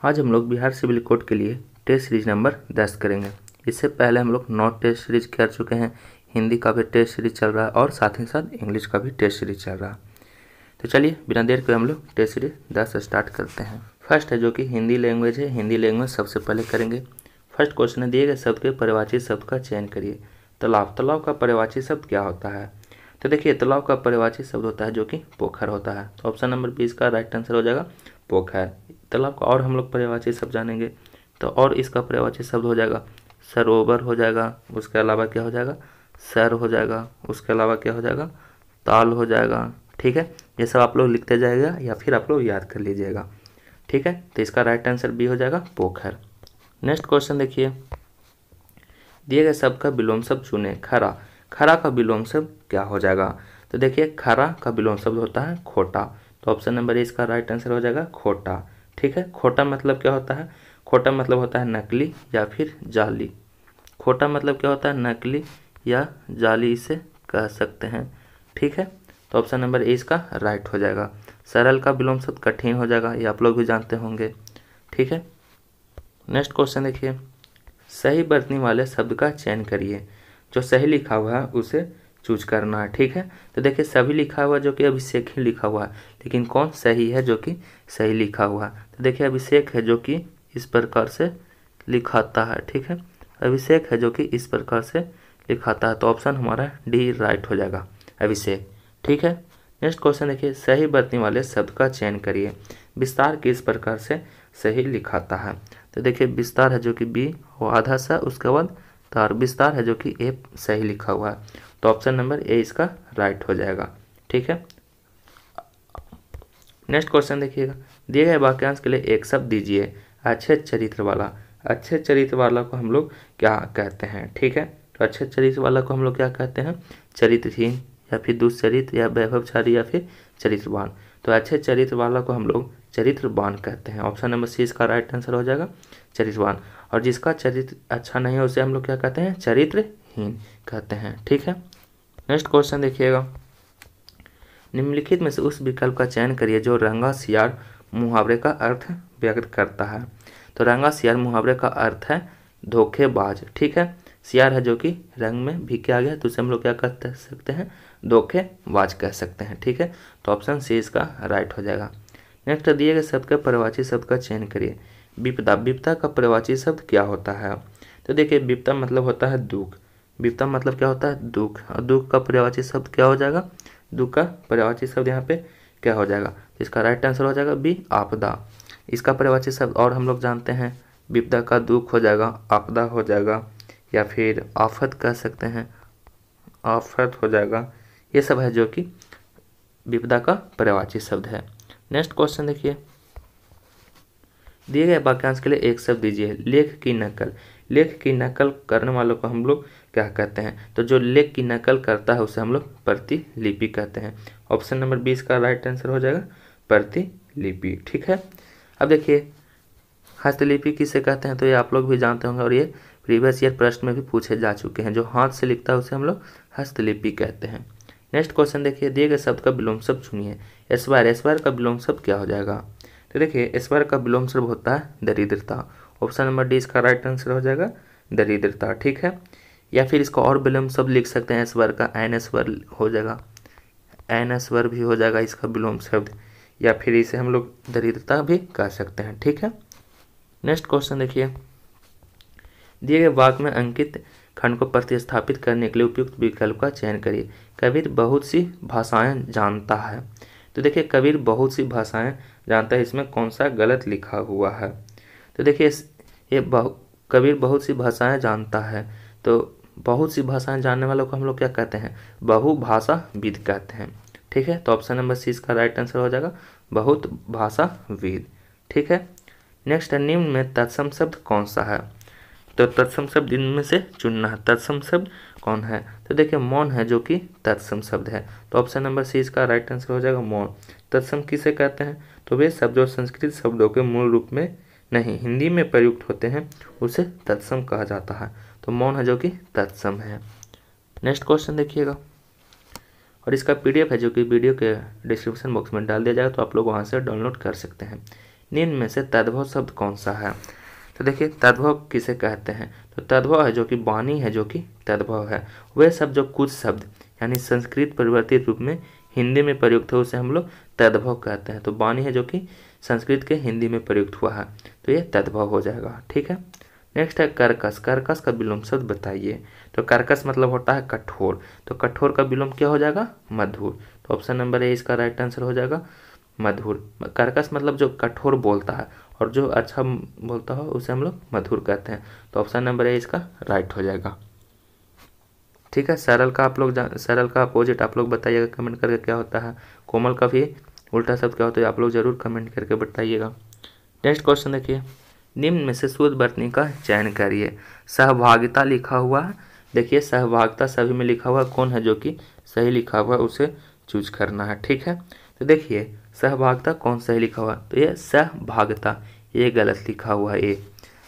आज हम लोग बिहार सिविल कोड के लिए टेस्ट सीरीज नंबर 10 करेंगे। इससे पहले हम लोग 9 टेस्ट सीरीज कर चुके हैं। हिंदी का भी टेस्ट सीरीज चल रहा है और साथ ही साथ इंग्लिश का भी टेस्ट सीरीज चल रहा है। तो चलिए बिना देर के हम लोग टेस्ट सीरीज 10 स्टार्ट करते हैं। फर्स्ट है जो कि हिंदी लैंग्वेज है। हिंदी लैंग्वेज सबसे पहले करेंगे। फर्स्ट क्वेश्चन है, दिए गए शब्द के पर्यायवाची शब्द का चयन करिए। तालाब। तालाब का पर्यायवाची शब्द क्या होता है? तो देखिए, तालाब का पर्यायवाची शब्द होता है जो कि पोखर होता है। तो ऑप्शन नंबर 20 का राइट आंसर हो जाएगा पोखर। तालाब का और हम लोग पर्यायवाची शब्द जानेंगे तो और इसका पर्यायवाची शब्द हो जाएगा सरोवर हो जाएगा। उसके अलावा क्या हो जाएगा? सर हो जाएगा। उसके अलावा क्या हो जाएगा? ताल हो जाएगा। ठीक है, ये सब आप लोग लिखते जाएगा या फिर आप लोग याद कर लीजिएगा। ठीक है, तो इसका राइट आंसर बी हो जाएगा पोखर। नेक्स्ट क्वेश्चन देखिए, दिए गए शब्द का विलोम शब्द चुने। खरा। खरा का विलोम शब्द क्या हो जाएगा? तो देखिए, खरा का विलोम शब्द होता है खोटा। तो ऑप्शन नंबर ए इसका राइट आंसर हो जाएगा खोटा। ठीक है, खोटा मतलब क्या होता है? खोटा मतलब होता है नकली या फिर जाली। खोटा मतलब क्या होता है? नकली या जाली इसे कह सकते हैं। ठीक है, तो ऑप्शन नंबर ए इसका राइट हो जाएगा। सरल का विलोम शब्द कठिन हो जाएगा, ये आप लोग भी जानते होंगे। ठीक है, नेक्स्ट क्वेश्चन देखिए, सही बरतने वाले शब्द का चयन करिए। जो सही लिखा हुआ है उसे चूज करना है। ठीक है, तो देखिए सभी लिखा हुआ जो कि अभिषेक ही लिखा हुआ है, लेकिन कौन सही है जो कि सही लिखा हुआ है? तो देखिए अभिषेक है जो कि इस प्रकार से लिखाता है। ठीक है, अभिषेक है जो कि इस प्रकार से लिखाता है। तो ऑप्शन हमारा डी राइट हो जाएगा अभिषेक। ठीक है, नेक्स्ट क्वेश्चन देखिए, सही बरतने वाले शब्द का चयन करिए। विस्तार किस प्रकार से सही लिखाता है? तो देखिए विस्तार है जो कि बी और आधा सा उसके बाद तार। विस्तार है जो कि ए सही लिखा हुआ है। तो ऑप्शन नंबर ए इसका राइट हो जाएगा। ठीक है, नेक्स्ट क्वेश्चन देखिएगा, दिए गए वाक्यांश के लिए एक शब्द दीजिए। अच्छे चरित्र वाला। अच्छे चरित्र वाला को हम लोग क्या कहते हैं? ठीक है, तो अच्छे चरित्र वाला को हम लोग क्या कहते हैं? चरित्रहीन या फिर दुष्चरित्र या वैभवचारी या फिर चरित्रवान। तो अच्छे चरित्र वाला को हम लोग चरित्रवान कहते हैं। ऑप्शन नंबर सी इसका राइट आंसर हो जाएगा चरित्रवान। और जिसका चरित्र अच्छा नहीं है उसे हम लोग क्या कहते हैं? चरित्रहीन कहते हैं। ठीक है, नेक्स्ट क्वेश्चन देखिएगा, निम्नलिखित में से उस विकल्प का चयन करिए जो रंगा सियार मुहावरे का अर्थ व्यक्त करता है। तो रंगा सियार मुहावरे का अर्थ है धोखेबाज। ठीक है, सियार है जो कि रंग में भी क्या गया तो उसे हम लोग क्या कह सकते हैं? धोखेबाज कह सकते हैं। ठीक है, तो ऑप्शन सी इसका राइट हो जाएगा। नेक्स्ट, दिए गए शब्द का पर्यायवाची शब्द का चयन करिए। विपदा। विपदा का पर्यायवाची शब्द क्या होता है? तो देखिए विपदा मतलब होता है दुख। विपदा मतलब क्या होता है? दुख। और दुख का पर्यायवाची शब्द क्या हो जाएगा? दुख का पर्यायवाची शब्द यहाँ पे क्या हो जाएगा? इसका राइट आंसर हो जाएगा बी आपदा। इसका पर्यायवाची शब्द और हम लोग जानते हैं, विपदा का दुख हो जाएगा, आपदा हो जाएगा या फिर आफत कह सकते हैं, आफत हो जाएगा। ये सब है जो कि विपदा का पर्यायवाची शब्द है। नेक्स्ट क्वेश्चन देखिए, दिए गए वाक्यांश के लिए एक शब्द दीजिए। लेख की नकल। लेख की नकल करने वालों को हम लोग क्या कहते हैं? तो जो लेख की नकल करता है उसे हम लोग प्रतिलिपि कहते हैं। ऑप्शन नंबर 20 का राइट आंसर हो जाएगा प्रतिलिपि। ठीक है, अब देखिए हस्तलिपि किसे कहते हैं? तो ये आप लोग भी जानते होंगे और ये प्रीवियस ईयर प्रश्न में भी पूछे जा चुके हैं। जो हाथ से लिखता है उसे हम लोग हस्तलिपि कहते हैं। नेक्स्ट क्वेश्चन देखिए, दिए गए शब्द का विलोम शब्द चुनिए। एस्वायर। एस्वायर का विलोम शब्द क्या हो जाएगा? तो देखिए एस्वायर का विलोम शब्द होता है दरिद्रता। ऑप्शन नंबर डी इसका राइट आंसर हो जाएगा दरिद्रता। ठीक है, या फिर इसको और विलोम शब्द लिख सकते हैं एस्वायर का, एनएस्वर हो जाएगा, एनएस्वर भी हो जाएगा इसका विलोम शब्द, या फिर इसे हम लोग दरिद्रता भी कह सकते हैं। ठीक है, नेक्स्ट क्वेश्चन देखिए, दिए गए वाक्य में अंकित खंड को प्रतिस्थापित करने के लिए उपयुक्त विकल्प का चयन करिए। कबीर बहुत सी भाषाएं जानता है। तो देखिए कबीर बहुत सी भाषाएं जानता है, इसमें कौन सा गलत लिखा हुआ है? तो देखिए ये कबीर बहुत सी भाषाएं जानता है, तो बहुत सी भाषाएं जानने वालों को हम लोग क्या कहते हैं? बहुभाषाविद कहते हैं। ठीक है, तो ऑप्शन नंबर सी इसका राइट आंसर हो जाएगा बहुत भाषाविद। ठीक है, नेक्स्ट है, निम्न में तत्सम शब्द कौन सा है? तो तत्सम शब्द इनमें से चुनना है। तत्सम शब्द कौन है? तो देखिए मौन है जो कि तत्सम शब्द है। तो ऑप्शन नंबर सी इसका राइट आंसर हो जाएगा मौन। तत्सम किसे कहते हैं? तो वे शब्द जो संस्कृत शब्दों के मूल रूप में नहीं हिंदी में प्रयुक्त होते हैं उसे तत्सम कहा जाता है। तो मौन है जो कि तत्सम है। नेक्स्ट क्वेश्चन देखिएगा, और इसका PDF है जो कि वीडियो के डिस्क्रिप्शन बॉक्स में डाल दिया जाएगा, तो आप लोग वहाँ से डाउनलोड कर सकते हैं। निम्न में से तद्भव शब्द कौन सा है? तो देखिए तद्भव किसे कहते हैं? तो तद्भव है जो कि वाणी है, जो कि तद्भव है। वे शब्द जो कुछ शब्द यानी संस्कृत परिवर्तित रूप में हिंदी में प्रयुक्त है उसे हम लोग तद्भव कहते हैं। तो वाणी है जो कि संस्कृत के हिंदी में प्रयुक्त हुआ है, तो ये तद्भव हो जाएगा। ठीक है। नेक्स्ट है कर्कश। कर्कश का विलोम शब्द बताइए। तो कर्कश मतलब होता है कठोर, तो कठोर का विलोम क्या हो जाएगा? मधुर। तो ऑप्शन नंबर ए इसका राइट आंसर हो जाएगा मधुर। कर्कश मतलब जो कठोर बोलता है और जो अच्छा बोलता हो उसे हम लोग मधुर कहते हैं। तो ऑप्शन नंबर ए इसका राइट हो जाएगा। ठीक है। सरल का आप लोग सरल का अपोजिट आप लोग बताइएगा कमेंट करके क्या होता है। कोमल का भी उल्टा शब्द क्या होता है आप लोग जरूर कमेंट करके बताइएगा। नेक्स्ट क्वेश्चन देखिए, निम्न में से शुद्ध वर्तनी का चयन करिए। सहभागिता लिखा हुआ है, देखिए सहभागिता सभी में लिखा हुआ कौन है जो कि सही लिखा हुआ है उसे चूज करना है। ठीक है। तो देखिए सहभागिता कौन सही लिखा हुआ, तो ये सहभागिता ये गलत लिखा हुआ है। ये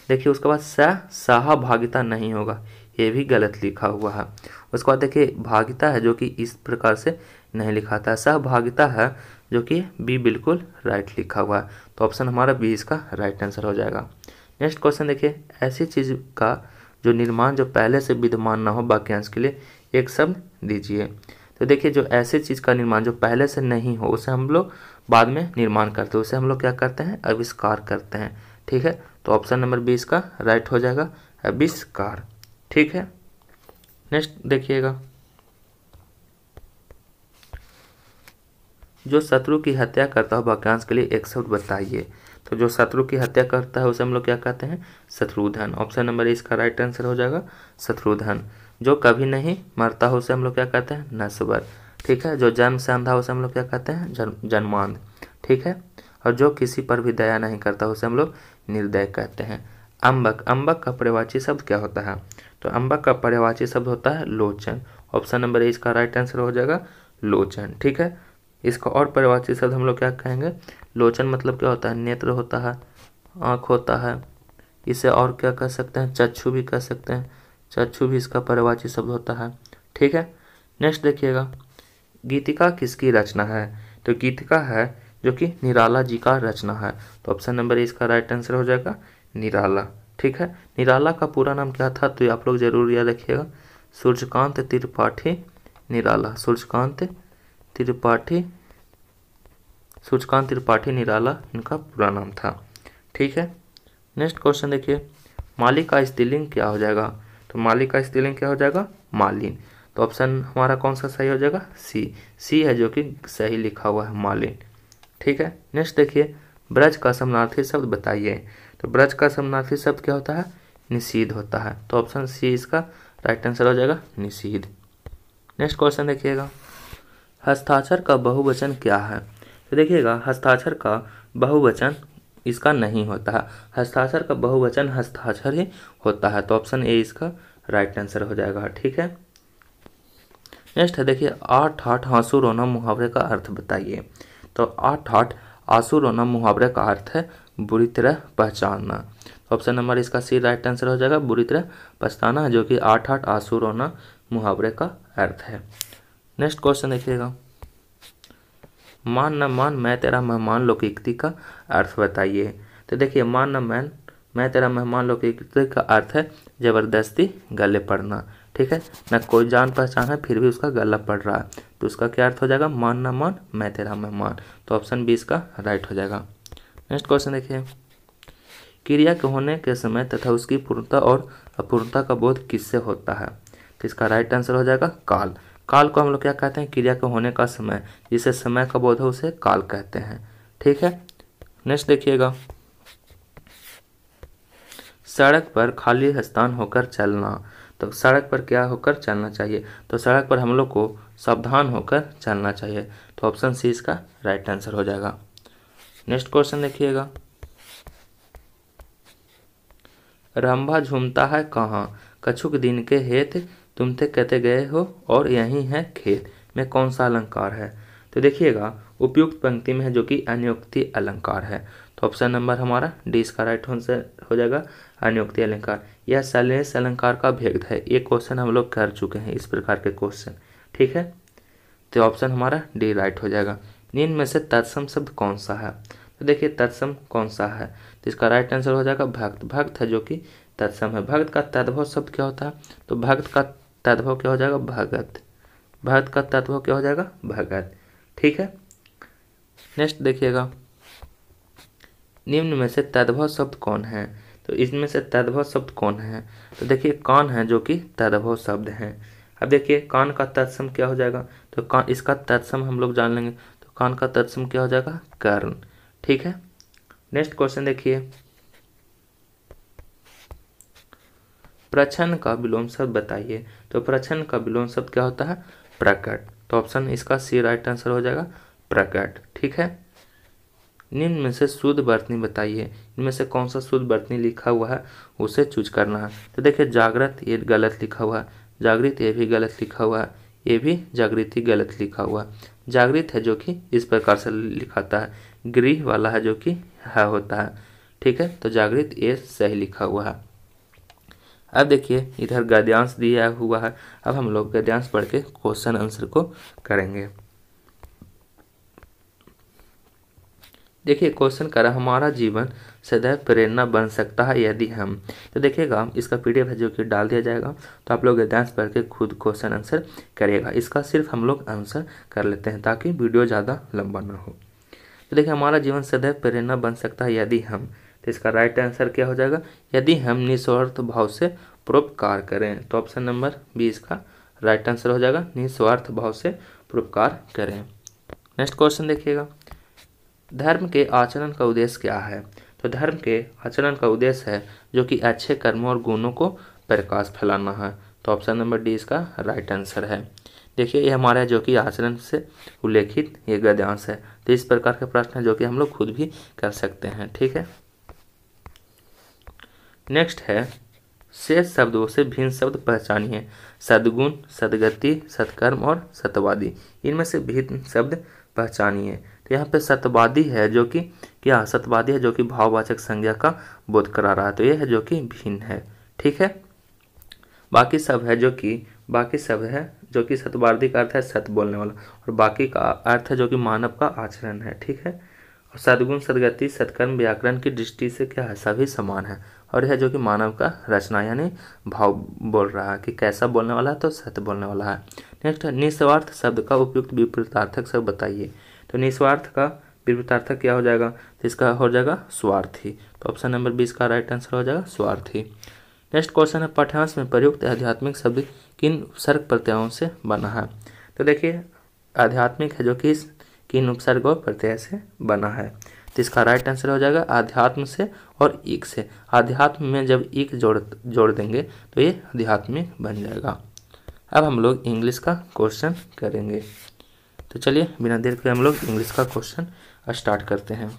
देखिए उसके बाद सहभागिता नहीं होगा, ये भी गलत लिखा हुआ है। उसके बाद देखिए भागिता है जो कि इस प्रकार से नहीं लिखा था, सहभागिता है जो कि बी बिल्कुल राइट लिखा हुआ है। तो ऑप्शन हमारा बी इसका राइट आंसर हो जाएगा। नेक्स्ट क्वेश्चन देखिए, ऐसी चीज़ का जो निर्माण जो पहले से विद्यमान ना हो वाक्यांश के लिए एक शब्द दीजिए। तो देखिए जो ऐसी चीज़ का निर्माण जो पहले से नहीं हो उसे हम लोग बाद में निर्माण करते हैं, उसे हम लोग क्या करते हैं? आविष्कार करते हैं। ठीक है। तो ऑप्शन नंबर बी इसका राइट हो जाएगा आविष्कार। ठीक है। नेक्स्ट देखिएगा, जो शत्रु की हत्या करता हो वाक्यांश के लिए एक शब्द बताइए। तो जो शत्रु की हत्या करता है उसे हम लोग क्या कहते हैं? शत्रुधन। ऑप्शन नंबर ए इसका राइट आंसर हो जाएगा शत्रुधन। जो कभी नहीं मरता हो उसे हम लोग क्या कहते हैं? नश्वर। ठीक है। जो जन्म से अंधा हो उसे हम लोग क्या कहते हैं? जन्मांध। ठीक है। और जो किसी पर भी दया नहीं करता उसे हम लोग निर्दय कहते हैं। अम्बक। अम्बक का पर्यायवाची शब्द क्या होता है? तो अम्बक का पर्यायवाची शब्द होता है लोचन। ऑप्शन नंबर ए इसका राइट आंसर हो जाएगा लोचन। ठीक है। इसका और पर्यायवाची शब्द हम लोग क्या कहेंगे? लोचन मतलब क्या होता है? नेत्र होता है, आँख होता है। इसे और क्या कह सकते हैं? चक्षु भी कह सकते हैं, चक्षु भी इसका पर्यायवाची शब्द होता है। ठीक है। नेक्स्ट देखिएगा, गीतिका किसकी रचना है? तो गीतिका है जो कि निराला जी का रचना है। तो ऑप्शन नंबर ए इसका राइट आंसर हो जाएगा निराला। ठीक है। निराला का पूरा नाम क्या था? तो आप लोग जरूर याद रखिएगा, सूर्यकांत त्रिपाठी निराला। सूर्यकांत त्रिपाठी निराला इनका पूरा नाम था। ठीक है। नेक्स्ट क्वेश्चन देखिए, माली का स्त्रीलिंग क्या हो जाएगा? तो माली का स्त्रीलिंग क्या हो जाएगा? मालिन। तो ऑप्शन हमारा कौन सा सही हो जाएगा? सी है जो कि सही लिखा हुआ है मालिन। ठीक है। नेक्स्ट देखिए, ब्रज का समानार्थी शब्द बताइए। तो ब्रज का समानार्थी शब्द क्या होता है? निषीध होता है। तो ऑप्शन सी इसका राइट आंसर हो जाएगा निषीध। नेक्स्ट क्वेश्चन देखिएगा, हस्ताक्षर का बहुवचन क्या है? तो देखिएगा हस्ताक्षर का बहुवचन इसका नहीं होता है, हस्ताक्षर का बहुवचन हस्ताक्षर ही होता है। तो ऑप्शन ए इसका राइट आंसर हो जाएगा। ठीक है। नेक्स्ट है देखिए, आठ आठ आंसू रोना मुहावरे का अर्थ बताइए। तो आठ आठ आंसू रोना मुहावरे का अर्थ है बुरी तरह पहचानना। ऑप्शन नंबर इसका सी राइट आंसर हो जाएगा बुरी तरह पछताना, जो कि आठ आठ आंसू रोना मुहावरे का अर्थ है। नेक्स्ट क्वेश्चन देखिएगा, मान न मान मैं तेरा मेहमान लोकोक्ति का अर्थ बताइए। तो देखिए मान न मान मैं तेरा मेहमान लोकोक्ति का अर्थ है जबरदस्ती गले पड़ना। ठीक है। न कोई जान पहचान है फिर भी उसका गला पड़ रहा है, तो उसका क्या अर्थ हो जाएगा? मान न मान मैं तेरा मेहमान। तो ऑप्शन बी इसका राइट हो जाएगा। नेक्स्ट क्वेश्चन देखिए, क्रिया के होने के समय तथा उसकी पूर्णता और अपूर्णता का बोध किससे होता है? तो इसका राइट आंसर हो जाएगा काल। काल को हम लोग क्या कहते हैं? क्रिया के होने का समय, जिसे समय का बोध हो उसे काल कहते हैं। ठीक है। नेक्स्ट देखिएगा, सड़क पर खाली स्थान होकर चलना। तो सड़क पर क्या होकर चलना चाहिए? तो सड़क पर हम लोग को सावधान होकर चलना चाहिए। तो ऑप्शन सी इसका राइट आंसर हो जाएगा। नेक्स्ट क्वेश्चन देखिएगा, रंभा झूमता है कहाँ? कछुक दिन के हेत तुम थे कहते गए हो और यही है खेत में कौन सा अलंकार है? तो देखिएगा उपयुक्त पंक्ति में है जो कि अनियोक्ति अलंकार है। तो ऑप्शन नंबर हमारा डी इसका राइट आंसर हो जाएगा अनियोक्ति अलंकार। यह सलेस अलंकार का भेद है। ये क्वेश्चन हम लोग कर चुके हैं इस प्रकार के क्वेश्चन। ठीक है। तो ऑप्शन हमारा डी राइट हो जाएगा। निम्न में से तत्सम शब्द कौन सा है? तो देखिए तत्सम कौन सा है, तो इसका राइट आंसर हो जाएगा भक्त। भक्त है जो कि तत्सम है। भक्त का तद्भव शब्द क्या होता है, तो भक्त का तद्भव क्या हो जाएगा, भगत। भक्त का तद्भव क्या हो जाएगा, भगत। ठीक है, नेक्स्ट देखिएगा, निम्न में से तद्भव शब्द कौन है, तो इसमें से तद्भव शब्द कौन है, तो देखिए कौन है जो कि तद्भव शब्द है। अब देखिए कान का तत्सम क्या हो जाएगा, तो कान, इसका तत्सम हम लोग जान लेंगे, तो कान का तत्सम क्या हो जाएगा, कर्ण। ठीक है, नेक्स्ट क्वेश्चन देखिए, प्रछन्न का विलोम शब्द बताइए, तो प्रछन्न का विलोम शब्द क्या होता है, प्रकट। तो ऑप्शन इसका सी राइट आंसर हो जाएगा, प्रकट। ठीक है, निम्न में से शुद्ध वर्तनी बताइए, इनमें से कौन सा शुद्ध वर्तनी लिखा हुआ है उसे चूज करना है। तो देखिए जागृत ये गलत लिखा हुआ है, जागृत ये भी गलत लिखा हुआ है, ये भी जागृति गलत लिखा हुआ है। जागृत है जो कि इस प्रकार से लिखाता है, गृह वाला है जो कि है होता है। ठीक है, तो जागृत ये सही लिखा हुआ है। अब देखिए इधर गद्यांश दिया हुआ है, अब हम लोग गद्यांश पढ़ के क्वेश्चन आंसर को करेंगे। देखिए क्वेश्चन करा, हमारा जीवन सदैव प्रेरणा बन सकता है यदि हम, तो देखिएगा इसका पीडीएफ है जो कि डाल दिया जाएगा, तो आप लोग गद्यांश पढ़ के खुद क्वेश्चन आंसर करिएगा। इसका सिर्फ हम लोग आंसर कर लेते हैं ताकि वीडियो ज़्यादा लंबा ना हो। तो देखिए हमारा जीवन सदैव प्रेरणा बन सकता है यदि हम, तो इसका राइट आंसर क्या हो जाएगा, यदि हम निस्वार्थ भाव से परोपकार करें। तो ऑप्शन नंबर 20 का राइट आंसर हो जाएगा, निस्वार्थ भाव से परोपकार करें। नेक्स्ट क्वेश्चन देखिएगा, धर्म के आचरण का उद्देश्य क्या है, तो धर्म के आचरण का उद्देश्य है जो कि अच्छे कर्मों और गुणों को प्रकाश फैलाना है। तो ऑप्शन नंबर डी इसका राइट आंसर है। देखिए ये हमारा जो कि आचरण से उल्लेखित ये गद्यांश है, तो इस प्रकार के प्रश्न है जो कि हम लोग खुद भी कर सकते हैं। ठीक है, नेक्स्ट है, शेष शब्दों से भिन्न शब्द पहचानिए। सद्गुण, सद्गति, सत्कर्म और सत्यवादी, इनमें से भिन्न शब्द पहचानिए। तो यहाँ पे सत्यवादी है जो कि क्या, सत्यवादी है जो कि भाववाचक संज्ञा का बोध करा रहा है, तो यह है जो कि भिन्न है। ठीक है, बाकी सब है जो कि सत्यवादी का अर्थ है सत्य बोलने वाला, और बाकी का अर्थ है जो कि मानव का आचरण है। ठीक है, और सद्गुण, सद्गति, सत्कर्म व्याकरण की दृष्टि से क्या है, सभी समान है, और यह जो कि मानव का रचना यानी भाव बोल रहा है कि कैसा बोलने वाला है, तो सत्य बोलने वाला है। नेक्स्ट है, निस्वार्थ शब्द का उपयुक्त विपरीतार्थक शब्द बताइए। तो निस्वार्थ का विपरीतार्थक क्या हो जाएगा, तो इसका हो जाएगा स्वार्थी। तो ऑप्शन नंबर 20 का राइट आंसर हो जाएगा स्वार्थी। नेक्स्ट क्वेश्चन है, पाठ्यांश में प्रयुक्त आध्यात्मिक शब्द किन उपसर्ग प्रत्ययों से बना है। तो देखिए आध्यात्मिक है जो कि किन उपसर्ग और प्रत्यय से बना है, तो इसका राइट आंसर हो जाएगा आध्यात्म से और इक से। आध्यात्म में जब इक जोड़ देंगे तो ये आध्यात्मिक बन जाएगा। अब हम लोग इंग्लिश का क्वेश्चन करेंगे, तो चलिए बिना देर के हम लोग इंग्लिश का क्वेश्चन स्टार्ट करते हैं।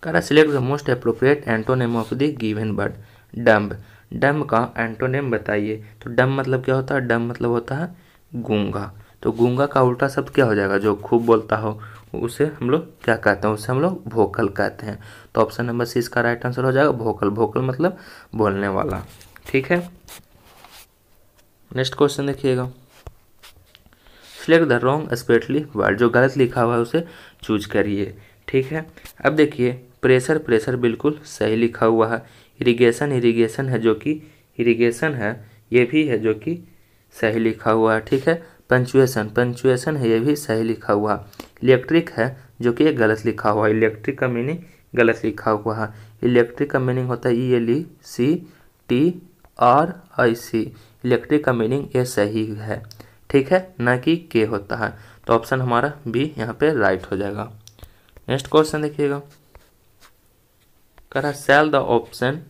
करा select the most appropriate antonym of the given word dumb. Dumb का एंटोनिम बताइए। तो डम्ब मतलब क्या होता है, डम्ब मतलब होता है गूंगा। तो गूंगा का उल्टा शब्द क्या हो जाएगा, जो खूब बोलता हो उसे हम लोग क्या कहते हैं, उसे हम लोग वोकल कहते हैं। तो ऑप्शन नंबर सी इसका राइट आंसर हो जाएगा वोकल। वोकल मतलब बोलने वाला। ठीक है, नेक्स्ट क्वेश्चन देखिएगा, select the wrong specially word. जो गलत लिखा हुआ है उसे चूज करिए। ठीक है, अब देखिए प्रेशर, प्रेशर बिल्कुल सही लिखा हुआ है। इरिगेशन, इरिगेशन है जो कि इरिगेशन है, ये भी है जो कि सही लिखा हुआ है। ठीक है, पंचुएशन, पंचुएशन है, ये भी सही लिखा हुआ है। इलेक्ट्रिक है जो कि ये गलत लिखा हुआ है, इलेक्ट्रिक का मीनिंग गलत लिखा हुआ है। इलेक्ट्रिक का मीनिंग होता है ELECTRIC। इलेक्ट्रिक का मीनिंग ये सही है। ठीक है, ना कि के होता है। तो ऑप्शन हमारा बी यहाँ पे राइट हो जाएगा। नेक्स्ट क्वेश्चन देखिएगा, करा select the option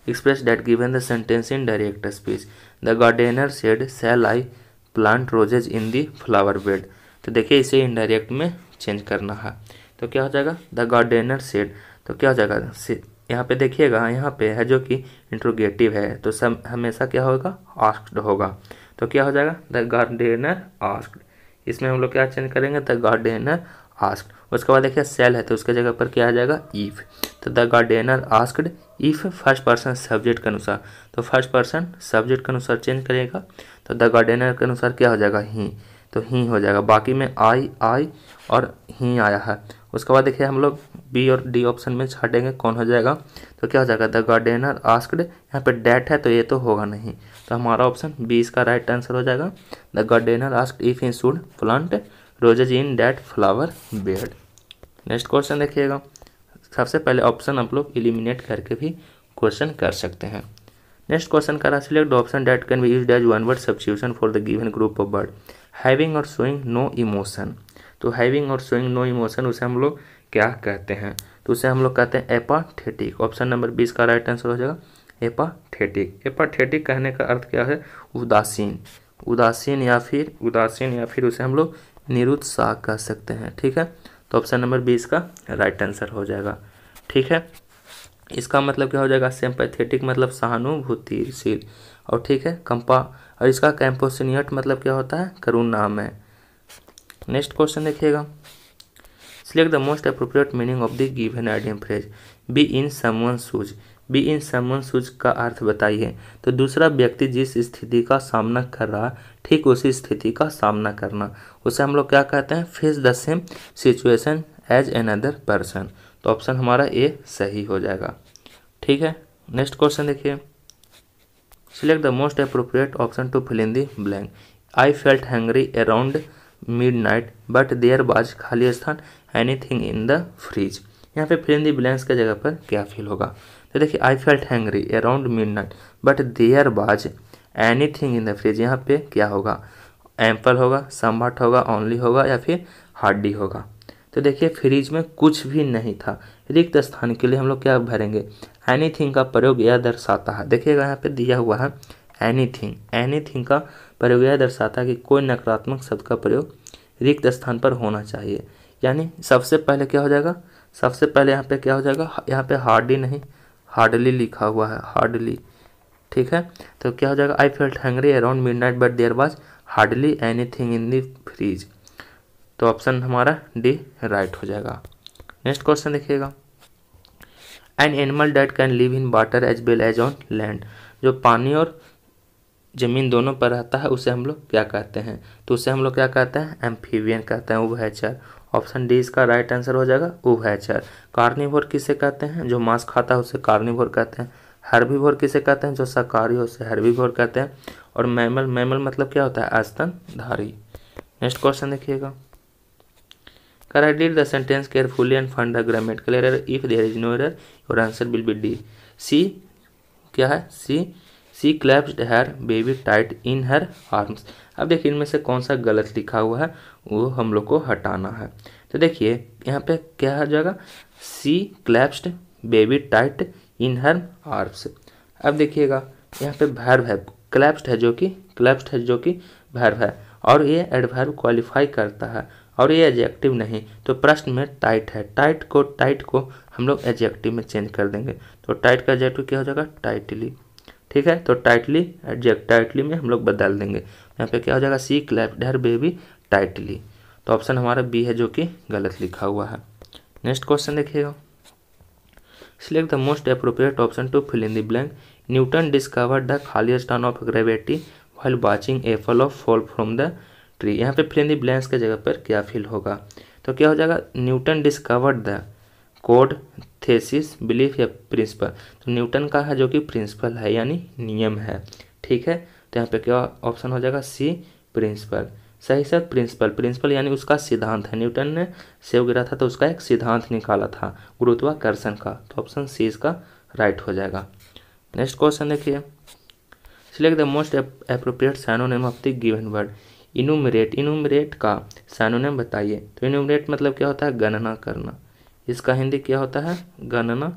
express that given the sentence in direct speech. The gardener said shall I plant roses in the flower bed. तो देखिए इसे इनडायरेक्ट में चेंज करना है, तो क्या हो जाएगा द गार्डनर सेड। तो क्या हो जाएगा, यहाँ पे देखिएगा यहाँ पे है जो कि इंट्रोगेटिव है, तो सब हमेशा क्या होगा, आस्क्ड होगा। तो क्या हो जाएगा द गार्डनर आस्क्ड। इसमें हम लोग क्या चेंज करेंगे, द गार्डनर आस्क्ड। उसके बाद देखिए सेल है तो उसके जगह पर क्या आ जाएगा इफ। तो the gardener asked if first person subject के अनुसार, तो फर्स्ट पर्सन सब्जेक्ट के अनुसार चेंज करेगा। तो द गार्डनर के अनुसार क्या हो जाएगा ही। तो ही हो जाएगा। बाकी में आई और ही आया है। उसके बाद देखिए हम लोग बी और डी ऑप्शन में छाटेंगे कौन हो जाएगा, तो क्या हो जाएगा द गार्डनर आस्क्ड, यहाँ पे डैट है तो ये तो होगा नहीं, तो हमारा ऑप्शन बी इसका राइट आंसर हो जाएगा। The gardener asked if he should plant roses in that flower bed. Next question देखिएगा। सबसे पहले ऑप्शन आप लोग एलिमिनेट करके भी क्वेश्चन कर सकते हैं। नेक्स्ट क्वेश्चन करा select the option that can be used as one word substitution for the given group of word having or showing no emotion. तो having or showing no emotion उसे हम लोग क्या कहते हैं, तो उसे हम लोग कहते हैं एपाथेटिक। ऑप्शन नंबर 20 का राइट आंसर हो जाएगा एपाथेटिक। एपाथेटिक कहने का अर्थ क्या है, उदासीन, उदासीन या फिर उसे हम लोग निरुत्साह कह सकते हैं। ठीक है, तो ऑप्शन नंबर 20 का राइट आंसर हो जाएगा। ठीक है, इसका मतलब क्या हो जाएगा, सिंपैथेटिक मतलब सहानुभूतिशील, और ठीक है और इसका कैंपोसिनियट मतलब क्या होता है, करुणा में। नेक्स्ट क्वेश्चन देखिएगा। Select the most appropriate meaning of the given idiom phrase be in someone shoes. Be in someone shoes का अर्थ बताइए। तो दूसरा व्यक्ति जिस स्थिति का सामना कर रहा ठीक उसी स्थिति का सामना करना, उसे हम लोग क्या कहते हैं, face the same situation as another person. तो ऑप्शन हमारा ए सही हो जाएगा। ठीक है, नेक्स्ट क्वेश्चन देखिए। Select the most appropriate option to fill in the blank. I felt hungry around midnight but there was खाली स्थान एनीथिंग इन द फ्रिज। यहाँ पे फिल इन द ब्लैंक्स के जगह पर क्या फिल होगा, तो देखिए I felt hungry around midnight but there was anything in the fridge. यहाँ पे क्या होगा, एम्पल होगा, समवट होगा, ओनली होगा या फिर हार्डली होगा। तो देखिए फ्रिज में कुछ भी नहीं था, रिक्त स्थान के लिए हम लोग क्या भरेंगे, एनीथिंग का प्रयोग यह दर्शाता है। देखिएगा यहाँ पे दिया हुआ है एनीथिंग, एनीथिंग का प्रयोग यह दर्शाता है कि कोई नकारात्मक शब्द का प्रयोग रिक्त स्थान पर होना चाहिए। यानी सबसे पहले क्या हो जाएगा, सबसे पहले यहाँ पे क्या हो जाएगा, यहाँ पे हार्डली नहीं हार्डली लिखा हुआ है, हार्डली। ठीक है, तो क्या हो जाएगा, I felt hungry around midnight but there was hardly anything in the fridge. तो ऑप्शन हमारा डी राइट हो जाएगा। नेक्स्ट क्वेश्चन देखिएगा। An animal that can live in water as well as on land. जो पानी और जमीन दोनों पर रहता है उसे हम लोग क्या कहते हैं, तो उसे हम लोग क्या कहते हैं, एम्फीबियन कहते हैं, उभयचर। ऑप्शन डी इसका राइट आंसर हो जाएगा, उभयचर। कार्निवोर किसे कहते हैं, जो मांस खाता है उसे कार्निवोर कहते हैं। हर्बीवोर किसे कहते हैं, जो शाकाहारी हो उसे हर्बीवोर कहते हैं। और मैमल, मैमल मतलब क्या होता है, स्तनधारी। नेक्स्ट क्वेश्चन देखिएगा। Correct read the sentence carefully and find the grammatical error. If there is no error, your answer will be D. She क्या है, she clasped her baby tight in her arms. अब देखिए इनमें से कौन सा गलत लिखा हुआ है वो हम लोग को हटाना है। तो देखिए यहाँ पे क्या हो जाएगा, she clasped baby tight in her arms। अब देखिएगा यहाँ पे verb है, clasped है जो कि verb है, और ये एडवर्ब क्वालिफाई करता है, और ये एडजेक्टिव नहीं। तो प्रश्न में टाइट है, टाइट को हम लोग एडजेक्टिव में चेंज कर देंगे। तो टाइट का एडजेक्टिव क्या हो जाएगा, टाइटली। ठीक है, तो टाइटली टाइटली में हम लोग बदल देंगे। यहाँ पे क्या हो जाएगा, she clasped her baby tightly. तो ऑप्शन हमारा बी है जो कि गलत लिखा हुआ है। नेक्स्ट क्वेश्चन देखिएगा। Select the most appropriate option to fill in the blank. Newton discovered the खाली स्टान of gravity while watching a fall of fall from the tree. यहाँ पे फिल इन द ब्लैंक्स के जगह पर क्या फिल होगा, तो क्या हो जाएगा, Newton discovered the code thesis belief या प्रिंसिपल। तो न्यूटन का है जो कि प्रिंसिपल है यानी नियम है। ठीक है, तो यहाँ पे क्या ऑप्शन हो जाएगा, सी प्रिंसिपल। सही सर, प्रिंसिपल यानी उसका सिद्धांत है। न्यूटन ने सेब गिरा था तो उसका एक सिद्धांत निकाला था गुरुत्वाकर्षण का। तो ऑप्शन सी इसका राइट हो जाएगा। नेक्स्ट क्वेश्चन देखिए। Select the most appropriate synonym of the given word. इनुमरेट का सिनोनिम बताइए। तो इनुमरेट मतलब क्या होता है, गणना करना। इसका हिंदी क्या होता है, गणना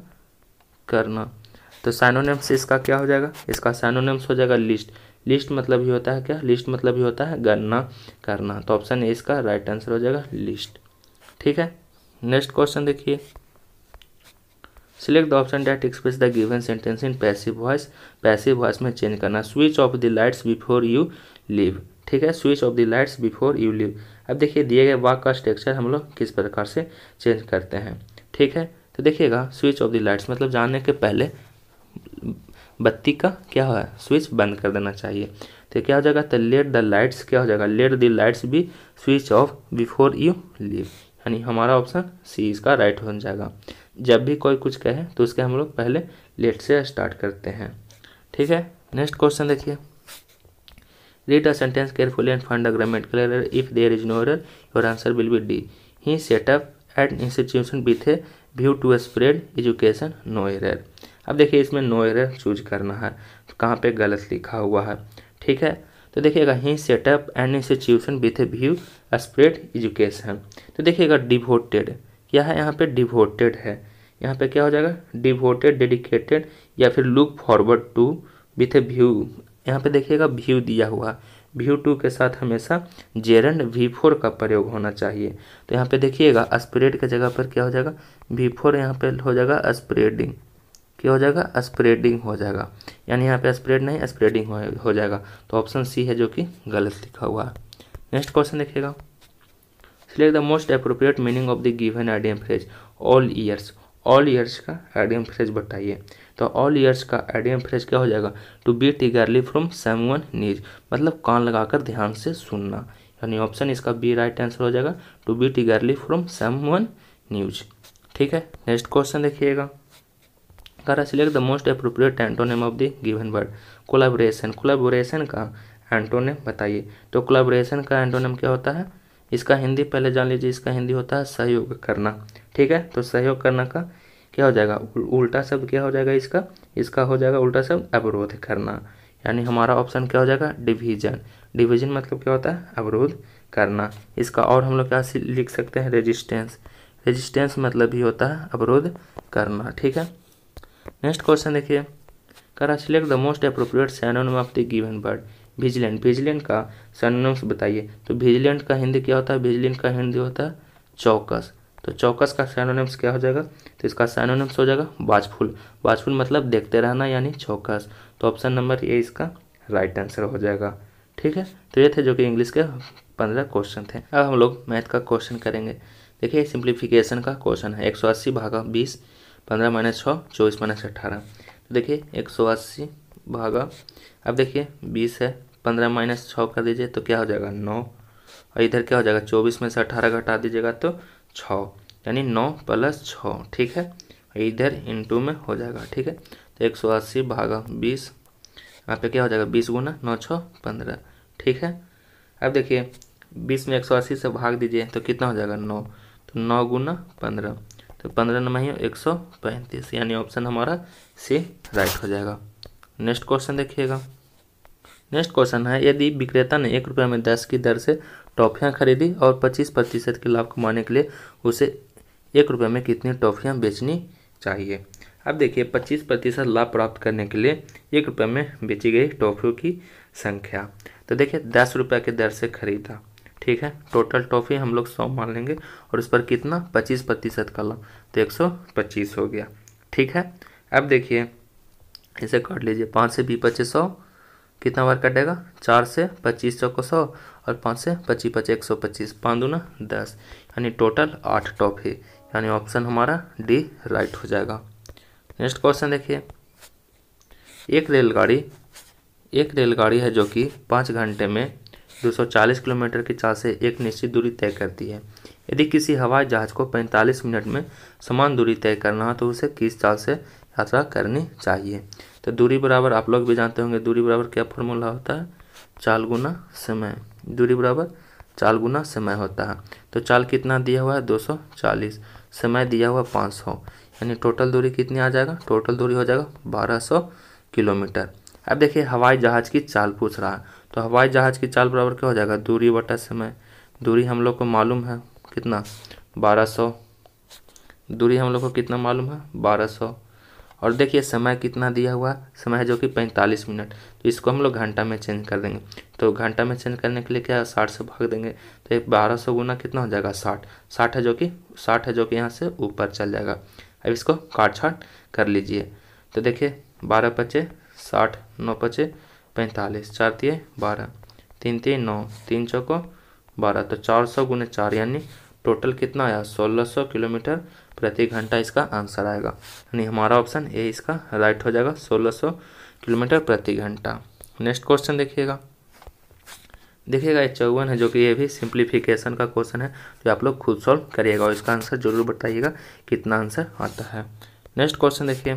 करना। तो सिनोनिम्स इसका क्या हो जाएगा, इसका सिनोनिम्स हो जाएगा लिस्ट। लिस्ट मतलब ही होता है क्या, लिस्ट मतलब ही होता है गणना करना। तो ऑप्शन ए इसका राइट आंसर हो जाएगा, लिस्ट। ठीक है, नेक्स्ट क्वेश्चन देखिए। Select the option that express the given sentence in passive voice. Passive voice में चेंज करना। Switch off the lights before you leave. ठीक है, switch off the lights before you leave. अब देखिए दिए गए वाक्य का स्ट्रक्चर हम लोग किस प्रकार से चेंज करते हैं। ठीक है, तो देखिएगा स्विच ऑफ द लाइट्स मतलब जाने के पहले बत्ती का क्या है, स्विच बंद कर देना चाहिए। तो क्या हो जाएगा, तो लेट द लाइट्स क्या हो जाएगा, let the lights be switch off before you leave, यानी हमारा ऑप्शन सी इसका राइट हो जाएगा। जब भी कोई कुछ कहे तो उसके हम लोग पहले लेट से स्टार्ट करते हैं। ठीक है, नेक्स्ट क्वेश्चन देखिए, read a sentence carefully and find the grammatical error, if there is no error your answer will be D. He set up an institution with a view to spread education, no error. अब देखिए इसमें no error choose करना है, तो कहाँ पे गलत लिखा हुआ है। ठीक है, तो देखिएगा he set up an institution with a view spread education, तो देखिएगा डिवोटेड क्या है, यहाँ पे डिवोटेड है, यहाँ पे क्या हो जाएगा, डिवोटेड, डेडिकेटेड, या फिर look forward to with a view. यहाँ पे देखिएगा व्यू दिया हुआ, व्यू टू के साथ हमेशा जेरंड V4 का प्रयोग होना चाहिए। तो यहाँ पे देखिएगा स्प्रेड के जगह पर क्या हो जाएगा, V4 यहाँ पे हो जाएगा स्प्रेडिंग, क्या हो जाएगा, स्प्रेडिंग हो जाएगा, यानी यहाँ पे स्प्रेड नहीं स्प्रेडिंग हो जाएगा। तो ऑप्शन सी है जो कि गलत लिखा हुआ है। नेक्स्ट क्वेश्चन देखिएगा, select the most appropriate meaning of the given idiom phrase all ears. All ears का आइडियम फ्रेज बताइए। तो ऑल ईयर्स का आइडियम फ्रेज क्या हो जाएगा, to beat eagerly from someone knees, मतलब कान लगाकर ध्यान से सुनना, यानी ऑप्शन इसका बी राइट आंसर हो जाएगा, to beat eagerly from someone news. ठीक है, नेक्स्ट क्वेश्चन देखिएगा, करा select the most appropriate antonym of the given word collaboration. Collaboration का एंटोनिम बताइए। तो कोलैबोरेशन का एंटोनिम क्या होता है, इसका हिंदी पहले जान लीजिए, इसका हिंदी होता है सहयोग करना। ठीक है, तो सहयोग करना का क्या हो जाएगा, उल्टा शब्द क्या हो जाएगा इसका, इसका हो जाएगा उल्टा शब्द अवरोध करना, यानी हमारा ऑप्शन क्या हो जाएगा, डिवीजन। डिवीजन मतलब क्या होता है, अवरोध करना। इसका और हम लोग क्या लिख सकते हैं, रेजिस्टेंस। रेजिस्टेंस मतलब भी होता है अवरोध करना। ठीक है, नेक्स्ट क्वेश्चन देखिए, करा select the most appropriate synonym of the given word vigilant. Vigilant का सिनोनिम्स बताइए। तो विजिलेंट का हिंदी क्या होता है, विजिलेंट का हिंदी होता है चौकस। तो चौकस का सिनोनिम्स क्या हो जाएगा, तो इसका सिनोनिम्स हो जाएगा वाचफुल। वाचफुल मतलब देखते रहना, यानी चौकस। तो ऑप्शन नंबर ए इसका राइट आंसर हो जाएगा। ठीक है, तो ये थे जो कि इंग्लिश के 15 क्वेश्चन थे। अब हम लोग मैथ का क्वेश्चन करेंगे। देखिए सिंप्लीफिकेशन का क्वेश्चन है, 180 भागा 20, 15 माइनस 6, 24 माइनस 18। तो देखिए 180 भागा, अब देखिए 20 है, 15 माइनस 6 कर दीजिए तो क्या हो जाएगा 9, और इधर क्या हो जाएगा 24 में से 18 घटा दीजिएगा तो 6, यानी 9 प्लस 6। ठीक है, इधर इंटू में हो जाएगा। ठीक है, तो 180 भागा 20, यहाँ पे क्या हो जाएगा 20 गुना 9 6 15। ठीक है, अब देखिए 20 में 180 से भाग दीजिए तो कितना हो जाएगा 9, तो 9 गुना 15, तो 15 नंबर 135, यानी ऑप्शन हमारा सी राइट हो जाएगा। नेक्स्ट क्वेश्चन देखिएगा, नेक्स्ट क्वेश्चन है, यदि विक्रेता ने 1 रुपये में 10 की दर से टॉफियाँ खरीदी और 25% के लाभ कमाने के लिए उसे 1 रुपये में कितनी टॉफियाँ बेचनी चाहिए। अब देखिए 25% लाभ प्राप्त करने के लिए 1 रुपये में बेची गई टॉफियों की संख्या। तो देखिए 10 रुपये की दर से खरीदा, ठीक है, टोटल टॉफी हम लोग 100 मान लेंगे और उस पर कितना 25% का लाभ, तो 125 हो गया। ठीक है, अब देखिए इसे काट लीजिए, 5 से 20 25 100, कितना बार कटेगा, 4 से 25 100 को 100 और 5 से 25 25 125, 5 दूना 10, यानी टोटल 8 टॉफी, यानी ऑप्शन हमारा डी राइट हो जाएगा। नेक्स्ट क्वेश्चन देखिए, एक रेलगाड़ी है जो कि 5 घंटे में 240 किलोमीटर की चाल से एक निश्चित दूरी तय करती है। यदि किसी हवाई जहाज को 45 मिनट में समान दूरी तय करना हो तो उसे किस चाल से यात्रा करनी चाहिए। तो दूरी बराबर आप लोग भी जानते होंगे, दूरी बराबर क्या फॉर्मूला होता है, चाल गुना समय। दूरी बराबर चाल गुना समय होता है। तो चाल कितना दिया हुआ है 240, समय दिया हुआ 500, यानी टोटल दूरी कितनी आ जाएगा, टोटल दूरी हो जाएगा 1200 किलोमीटर। अब देखिए हवाई जहाज की चाल पूछ रहा है, तो हवाई जहाज की चाल बराबर क्या हो जाएगा, दूरी बटा समय। दूरी हम लोग को मालूम है कितना 1200, दूरी हम लोग को कितना मालूम है 1200, और देखिए समय कितना दिया हुआ है, समय है जो कि 45 मिनट, तो इसको हम लोग घंटा में चेंज कर देंगे। तो घंटा में चेंज करने के लिए क्या है 60 से भाग देंगे, तो 1200 गुना कितना हो जाएगा 60, 60 है जो कि यहाँ से ऊपर चल जाएगा। अब इसको काट छाट कर लीजिए, तो देखिए 12 पचे 60, 9 पचे 45, 4 तिये 12, 3 तिये 9, 3 चौको 12, तो 400 गुने 4, यानी टोटल कितना आया 1600 किलोमीटर प्रति घंटा इसका आंसर आएगा, यानी हमारा ऑप्शन ए इसका राइट हो जाएगा 1600 किलोमीटर प्रति घंटा। नेक्स्ट क्वेश्चन देखिएगा, देखिएगा ये 54 है, जो कि ये भी सिंप्लीफिकेशन का क्वेश्चन है, जो आप लोग खुद सॉल्व करिएगा और इसका आंसर जरूर बताइएगा कितना आंसर आता है। नेक्स्ट क्वेश्चन देखिए,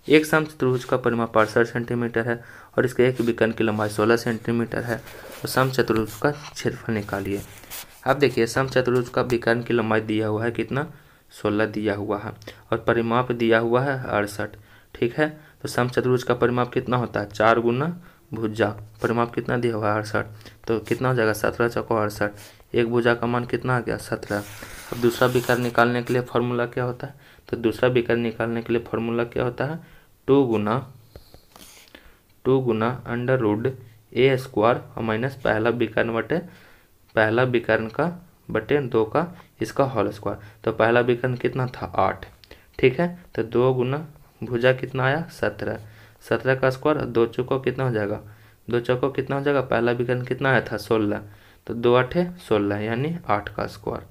एक समचतुर्भुज का परिमाप 68 सेंटीमीटर है और इसके एक विकर्ण की लंबाई 16 सेंटीमीटर है, तो समचतुर्भुज का क्षेत्रफल निकालिए। अब देखिए समचतुर्भुज का विकर्ण की लंबाई दिया हुआ है कितना, 16 दिया हुआ है और परिमाप दिया हुआ है 68। ठीक है, तो समचतुर्भुज का परिमाप कितना होता है, 4 गुना भुजा, परिमाप कितना दिया हुआ है 68, तो कितना हो जाएगा 17 चौको 68, एक भुजा का मान कितना आ गया 17। अब दूसरा विकर्ण निकालने के लिए फॉर्मूला क्या होता है, तो दूसरा विकर्ण निकालने के लिए फॉर्मूला क्या होता है, 2 गुना अंडर रूट ए स्क्वायर और माइनस पहला विकर्ण का बटे 2 का इसका होल स्क्वायर। तो पहला विकर्ण कितना था 8। ठीक है, तो 2 गुना भुजा कितना आया 17, 17 का स्क्वायर, 2 चौको कितना हो जाएगा, 2 चौको कितना हो जाएगा, पहला विकर्ण कितना आया था 16, तो 2 8 16 यानी 8 का स्क्वायर।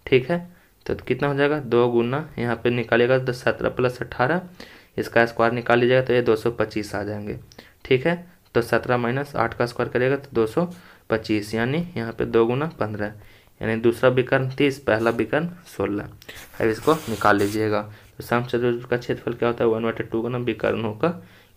ठीक है, तो कितना हो जाएगा 2 गुना, यहाँ पे निकालिएगा तो 17 प्लस 18, इसका स्क्वायर निकाल लीजिएगा तो ये 225 आ जाएंगे। ठीक है, तो 17 माइनस 8 का स्क्वायर करिएगा तो 225, यानी यहाँ पे 2 गुना 15, यानी दूसरा विकर्ण 30, पहला विकर्ण 16। अब इसको निकाल लीजिएगा। तो समचतुर्भुज का क्षेत्रफल क्या होता है, 1/2 गुना विकर्णों का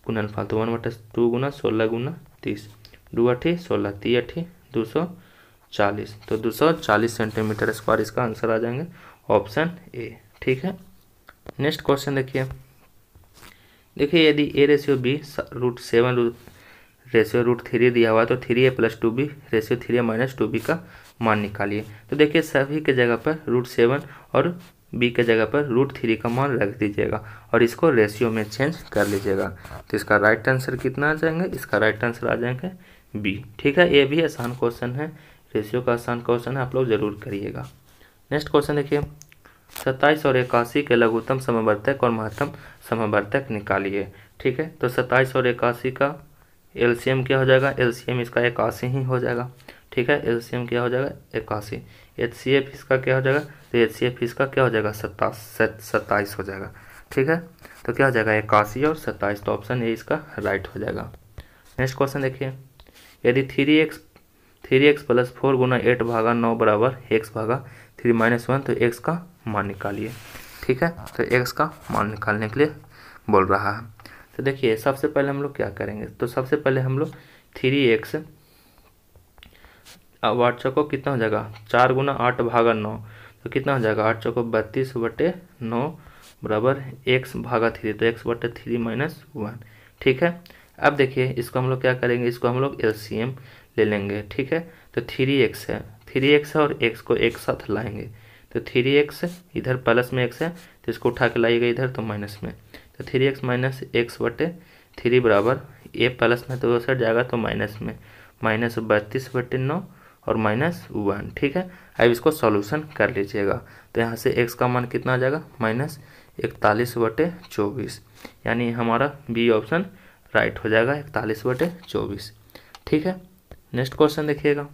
गुणनफल, तो 1/2 गुना 16 गुना 30, 2 8 16, 3 8 240, तो 240 सेंटीमीटर स्क्वायर इसका आंसर आ जाएंगे, ऑप्शन ए। ठीक है, नेक्स्ट क्वेश्चन देखिए यदि a/b √7 √3 दिया हुआ है तो 3a + 2b /3a - 2b का मान निकालिए। तो देखिए सभी के जगह पर √7 और b के जगह पर √3 का मान रख दीजिएगा और इसको रेशियो में चेंज कर लीजिएगा। तो इसका राइट आंसर कितना आ जाएंगे, इसका राइट आंसर आ जाएंगे b। ठीक है, ये भी आसान क्वेश्चन है, रेशियो का आसान क्वेश्चन है, आप लोग जरूर करिएगा। नेक्स्ट क्वेश्चन देखिए, 27 और 81 के लघुत्तम समवर्तक और महत्तम समवर्तक निकालिए। ठीक है, तो 27 और 81 का एलसीएम क्या हो जाएगा, एलसीएम इसका 81 ही हो जाएगा। ठीक है, एलसीएम क्या हो जाएगा 81, एचसीएफ इसका क्या हो जाएगा, तो एचसीएफ इसका क्या हो जाएगा 27 हो जाएगा। ठीक है, तो क्या हो जाएगा 81 और 27, तो ऑप्शन ए इसका राइट हो जाएगा। नेक्स्ट क्वेश्चन देखिए, यदि 3x + 4 गुना 8/9 बराबर x/3 - 1, तो x का मान निकालिए। ठीक है, तो x का मान निकालने के लिए बोल रहा है। तो देखिए सबसे पहले हम लोग क्या करेंगे, तो सबसे पहले हम लोग 3x 8 चौको कितना हो जाएगा 4 गुना 8/9, तो कितना हो जाएगा 8 चौको 32/9 बराबर x/3, तो x/3 - 1। ठीक है, अब देखिए इसको हम लोग क्या करेंगे, इसको हम लोग एलसीएम ले लेंगे। ठीक है, तो 3x है और x को एक साथ लाएंगे, तो 3x इधर प्लस में x है तो इसको उठा के लाइएगा इधर तो माइनस में, तो 3x - x/3 बराबर a प्लस में तो उधर जाएगा तो माइनस में, -32/9 और -1। ठीक है, अब इसको सॉल्यूशन कर लीजिएगा, तो यहाँ से x का मान कितना आ जाएगा -41/24, यानी हमारा बी ऑप्शन राइट हो जाएगा 41/24। ठीक है, नेक्स्ट क्वेश्चन देखिएगा,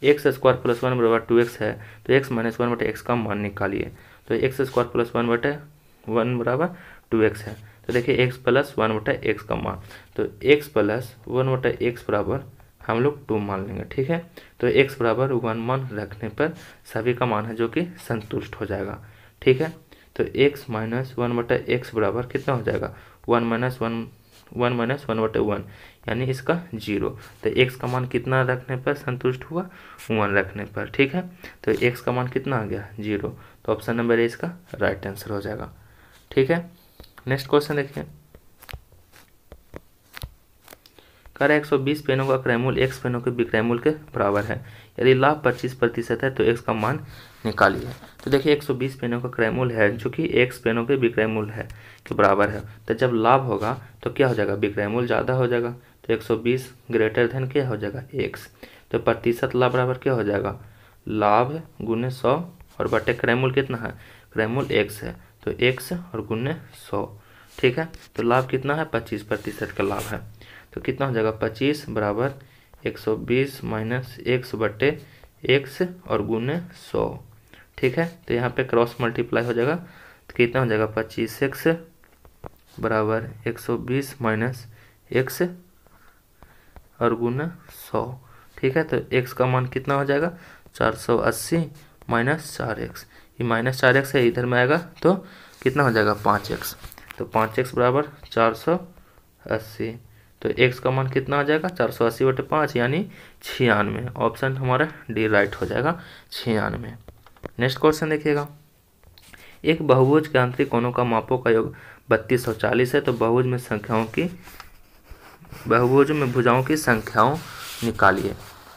x² + 1 बराबर 2x है, तो x - 1/x का मान निकालिए। तो x² + 1/1 बराबर 2x है, तो देखिए x + 1/x का मान, तो x + 1/x बराबर हम लोग 2 मान लेंगे। ठीक है, तो x बराबर 1 मान रखने पर सभी का मान है जो कि संतुष्ट हो जाएगा। ठीक है, तो x - 1/x बराबर कितना हो जाएगा 1 - 1/1, यानी इसका 0। तो x का मान कितना रखने पर संतुष्ट हुआ 1 रखने पर। ठीक है, तो x का मान कितना आ गया 0, तो ऑप्शन नंबर ए इसका राइट आंसर हो जाएगा। ठीक है, नेक्स्ट क्वेश्चन देखिए, कह रहा है 120 पेनों का क्रय मूल्य x पेनों के विक्रय मूल्य के बराबर है, यदि लाभ 25% है तो x का मान निकालिए। तो देखिए 120 पेनों का क्रय मूल्य है जो कि x पेनों के विक्रय मूल्य है के बराबर है, तो जब लाभ होगा तो क्या हो जाएगा विक्रय मूल्य ज़्यादा हो जाएगा, तो 120 ग्रेटर देन क्या हो जाएगा x, तो प्रतिशत लाभ बराबर क्या हो जाएगा लाभ गुने 100 और बटे क्रय मूल्य कितना है, क्रय मूल्य x है तो x और गुने 100। ठीक है, तो लाभ कितना है 25% का लाभ है, तो कितना हो जाएगा 25 बराबर 120 माइनस x बटे x और गुने 100। ठीक है, तो यहाँ पे क्रॉस मल्टीप्लाई हो जाएगा, तो कितना हो जाएगा 25x बराबर 120 माइनस x और गुना 100। ठीक है, तो x का मान कितना हो जाएगा 480 माइनस 4x। ये माइनस 4x है, इधर में आएगा तो कितना हो जाएगा 5x। तो 5x बराबर 480। तो x का मान कितना हो जाएगा 480/5 यानी 96। ऑप्शन हमारा डी राइट हो जाएगा 96। नेक्स्ट क्वेश्चन देखिएगा, एक बहुभुज के आंतरिक कोणों का मापों का योग 3240 है, तो बहुभुज में भुजाओं की संख्याओं निकालिए।